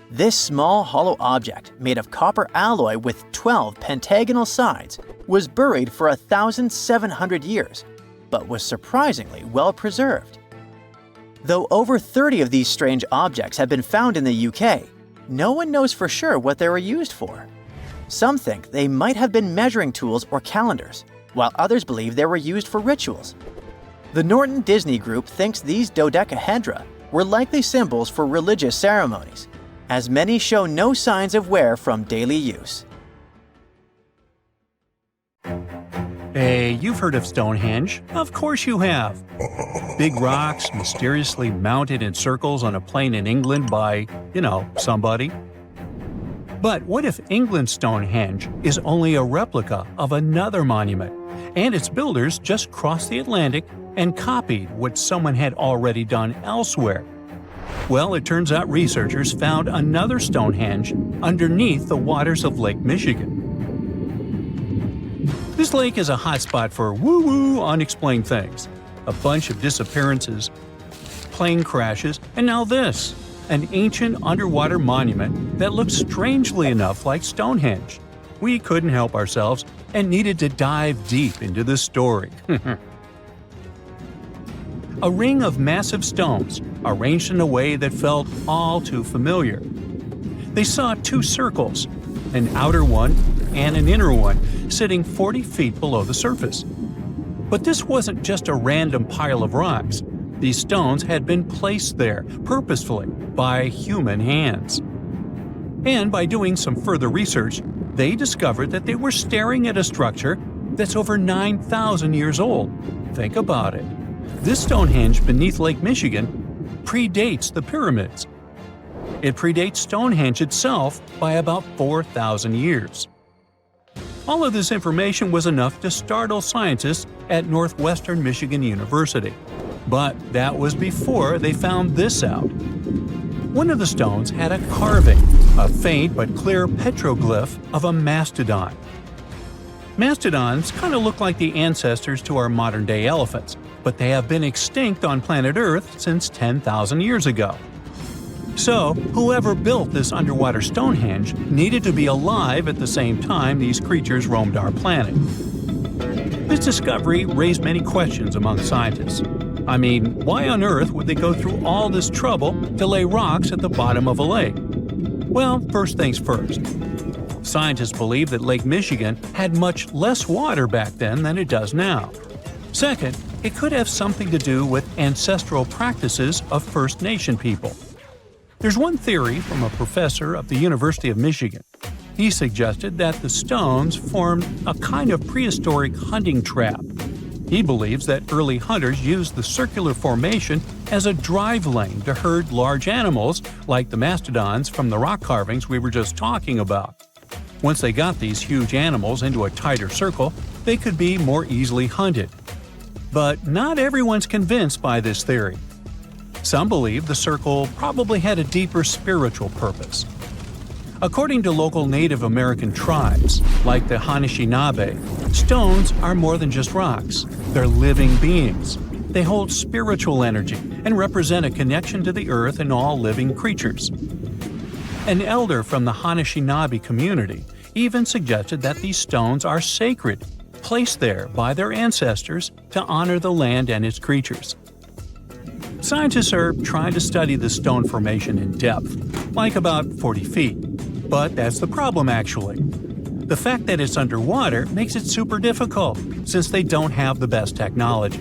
This small hollow object, made of copper alloy with 12 pentagonal sides, was buried for 1,700 years, but was surprisingly well preserved. Though over 30 of these strange objects have been found in the UK, no one knows for sure what they were used for. Some think they might have been measuring tools or calendars, while others believe they were used for rituals. The Norton Disney Group thinks these dodecahedra were likely symbols for religious ceremonies, as many show no signs of wear from daily use. Hey, you've heard of Stonehenge? Of course you have. Big rocks mysteriously mounted in circles on a plain in England by, somebody. But what if England's Stonehenge is only a replica of another monument, and its builders just crossed the Atlantic and copied what someone had already done elsewhere? Well, it turns out researchers found another Stonehenge underneath the waters of Lake Michigan. This lake is a hotspot for woo-woo unexplained things. A bunch of disappearances, plane crashes, and now this, an ancient underwater monument that looks strangely enough like Stonehenge. We couldn't help ourselves and needed to dive deep into this story. A ring of massive stones, arranged in a way that felt all too familiar. They saw two circles, an outer one and an inner one, sitting 40 feet below the surface. But this wasn't just a random pile of rocks. These stones had been placed there, purposefully, by human hands. And by doing some further research, they discovered that they were staring at a structure that's over 9,000 years old. Think about it. This Stonehenge beneath Lake Michigan predates the pyramids. It predates Stonehenge itself by about 4,000 years. All of this information was enough to startle scientists at Northwestern Michigan University. But that was before they found this out. One of the stones had a carving, a faint but clear petroglyph of a mastodon. Mastodons kind of look like the ancestors to our modern-day elephants, but they have been extinct on planet Earth since 10,000 years ago. So, whoever built this underwater Stonehenge needed to be alive at the same time these creatures roamed our planet. This discovery raised many questions among scientists. I mean, why on earth would they go through all this trouble to lay rocks at the bottom of a lake? Well, first things first. Scientists believe that Lake Michigan had much less water back then than it does now. Second, it could have something to do with ancestral practices of First Nation people. There's one theory from a professor of the University of Michigan. He suggested that the stones formed a kind of prehistoric hunting trap. He believes that early hunters used the circular formation as a drive lane to herd large animals like the mastodons from the rock carvings we were just talking about. Once they got these huge animals into a tighter circle, they could be more easily hunted. But not everyone's convinced by this theory. Some believe the circle probably had a deeper spiritual purpose. According to local Native American tribes, like the Anishinaabe, stones are more than just rocks. They're living beings. They hold spiritual energy and represent a connection to the earth and all living creatures. An elder from the Anishinaabe community even suggested that these stones are sacred, placed there by their ancestors to honor the land and its creatures. Scientists are trying to study the stone formation in depth, like about 40 feet. But that's the problem, actually. The fact that it's underwater makes it super difficult, since they don't have the best technology.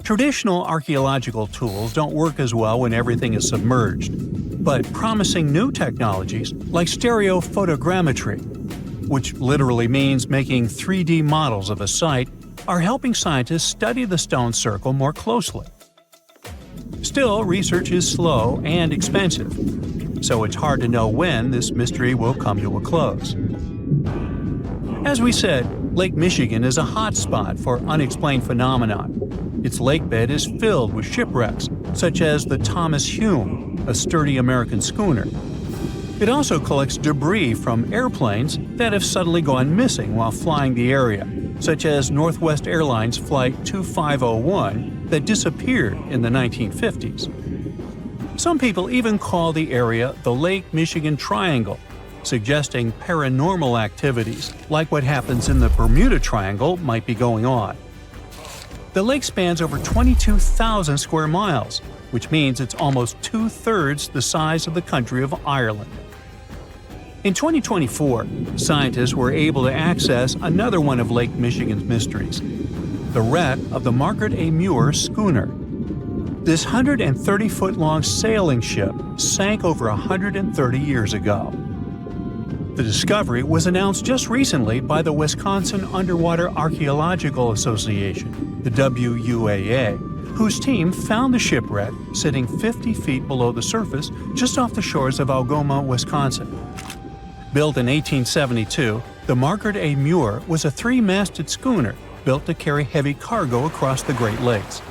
Traditional archaeological tools don't work as well when everything is submerged, but promising new technologies like stereophotogrammetry, which literally means making 3D models of a site, are helping scientists study the stone circle more closely. Still, research is slow and expensive, so it's hard to know when this mystery will come to a close. As we said, Lake Michigan is a hotspot for unexplained phenomena. Its lakebed is filled with shipwrecks, such as the Thomas Hume, a sturdy American schooner. It also collects debris from airplanes that have suddenly gone missing while flying the area, such as Northwest Airlines Flight 2501 that disappeared in the 1950s. Some people even call the area the Lake Michigan Triangle, suggesting paranormal activities like what happens in the Bermuda Triangle might be going on. The lake spans over 22,000 square miles, which means it's almost two-thirds the size of the country of Ireland. In 2024, scientists were able to access another one of Lake Michigan's mysteries, the wreck of the Margaret A. Muir schooner. This 130-foot-long sailing ship sank over 130 years ago. The discovery was announced just recently by the Wisconsin Underwater Archaeological Association, the WUAA, whose team found the shipwreck sitting 50 feet below the surface just off the shores of Algoma, Wisconsin. Built in 1872, the Margaret A. Muir was a three-masted schooner built to carry heavy cargo across the Great Lakes.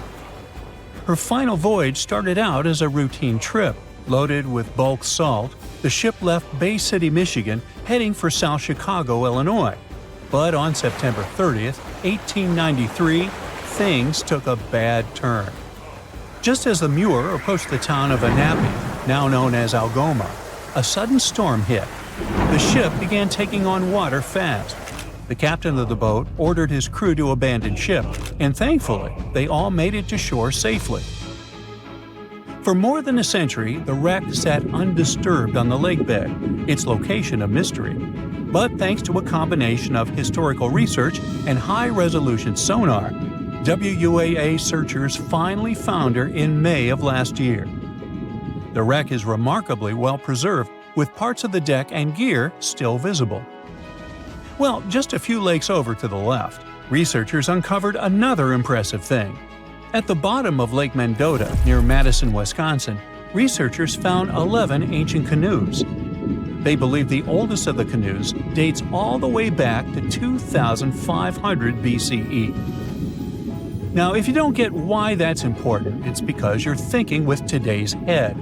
Her final voyage started out as a routine trip. Loaded with bulk salt, the ship left Bay City, Michigan, heading for South Chicago, Illinois. But on September 30th, 1893, things took a bad turn. Just as the Muir approached the town of Annapolis, now known as Algoma, a sudden storm hit. The ship began taking on water fast. The captain of the boat ordered his crew to abandon ship, and thankfully, they all made it to shore safely. For more than a century, the wreck sat undisturbed on the lake bed, its location a mystery. But thanks to a combination of historical research and high-resolution sonar, WUAA searchers finally found her in May of last year. The wreck is remarkably well preserved, with parts of the deck and gear still visible. Well, just a few lakes over to the left, researchers uncovered another impressive thing. At the bottom of Lake Mendota, near Madison, Wisconsin, researchers found 11 ancient canoes. They believe the oldest of the canoes dates all the way back to 2500 BCE. Now, if you don't get why that's important, it's because you're thinking with today's head.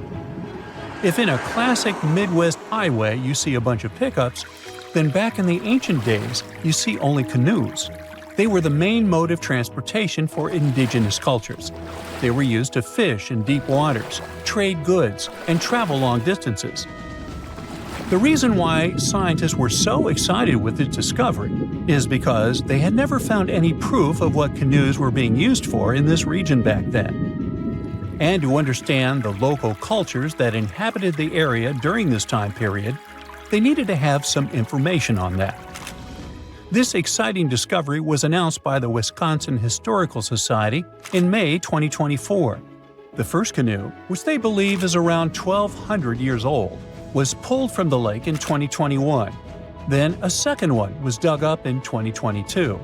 If in a classic Midwest highway you see a bunch of pickups, then back in the ancient days you see only canoes. They were the main mode of transportation for indigenous cultures. They were used to fish in deep waters, trade goods, and travel long distances. The reason why scientists were so excited with this discovery is because they had never found any proof of what canoes were being used for in this region back then. And to understand the local cultures that inhabited the area during this time period, they needed to have some information on that. This exciting discovery was announced by the Wisconsin Historical Society in May 2024. The first canoe, which they believe is around 1,200 years old, was pulled from the lake in 2021. Then a second one was dug up in 2022.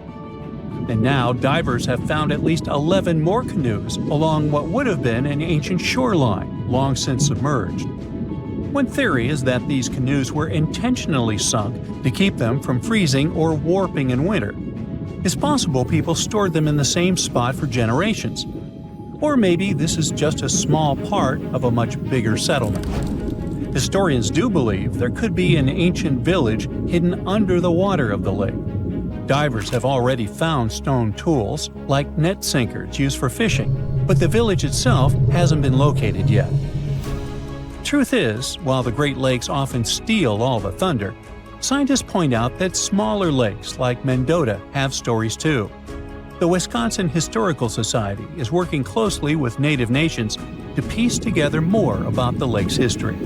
And now divers have found at least 11 more canoes along what would have been an ancient shoreline, long since submerged. One theory is that these canoes were intentionally sunk to keep them from freezing or warping in winter. It's possible people stored them in the same spot for generations. Or maybe this is just a small part of a much bigger settlement. Historians do believe there could be an ancient village hidden under the water of the lake. Divers have already found stone tools, like net sinkers used for fishing, but the village itself hasn't been located yet. Truth is, while the Great Lakes often steal all the thunder, scientists point out that smaller lakes like Mendota have stories too. The Wisconsin Historical Society is working closely with Native nations to piece together more about the lake's history.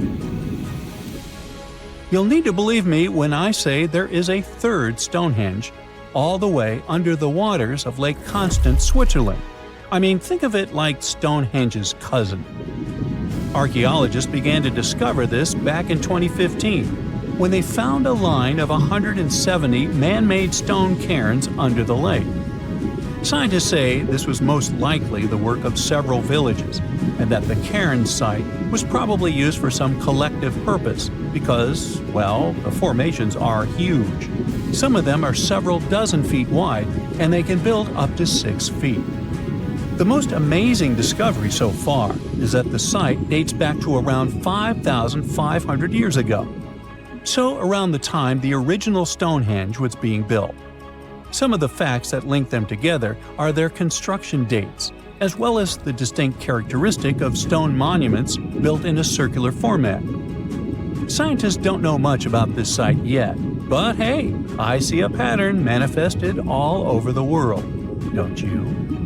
You'll need to believe me when I say there is a third Stonehenge, all the way under the waters of Lake Constance, Switzerland. I mean, think of it like Stonehenge's cousin. Archaeologists began to discover this back in 2015, when they found a line of 170 man-made stone cairns under the lake. Scientists say this was most likely the work of several villages, and that the cairn site was probably used for some collective purpose because, well, the formations are huge. Some of them are several dozen feet wide, and they can build up to 6 feet. The most amazing discovery so far is that the site dates back to around 5,500 years ago. So around the time the original Stonehenge was being built. Some of the facts that link them together are their construction dates. as well as the distinct characteristic of stone monuments built in a circular format. Scientists don't know much about this site yet, but hey, I see a pattern manifested all over the world, don't you?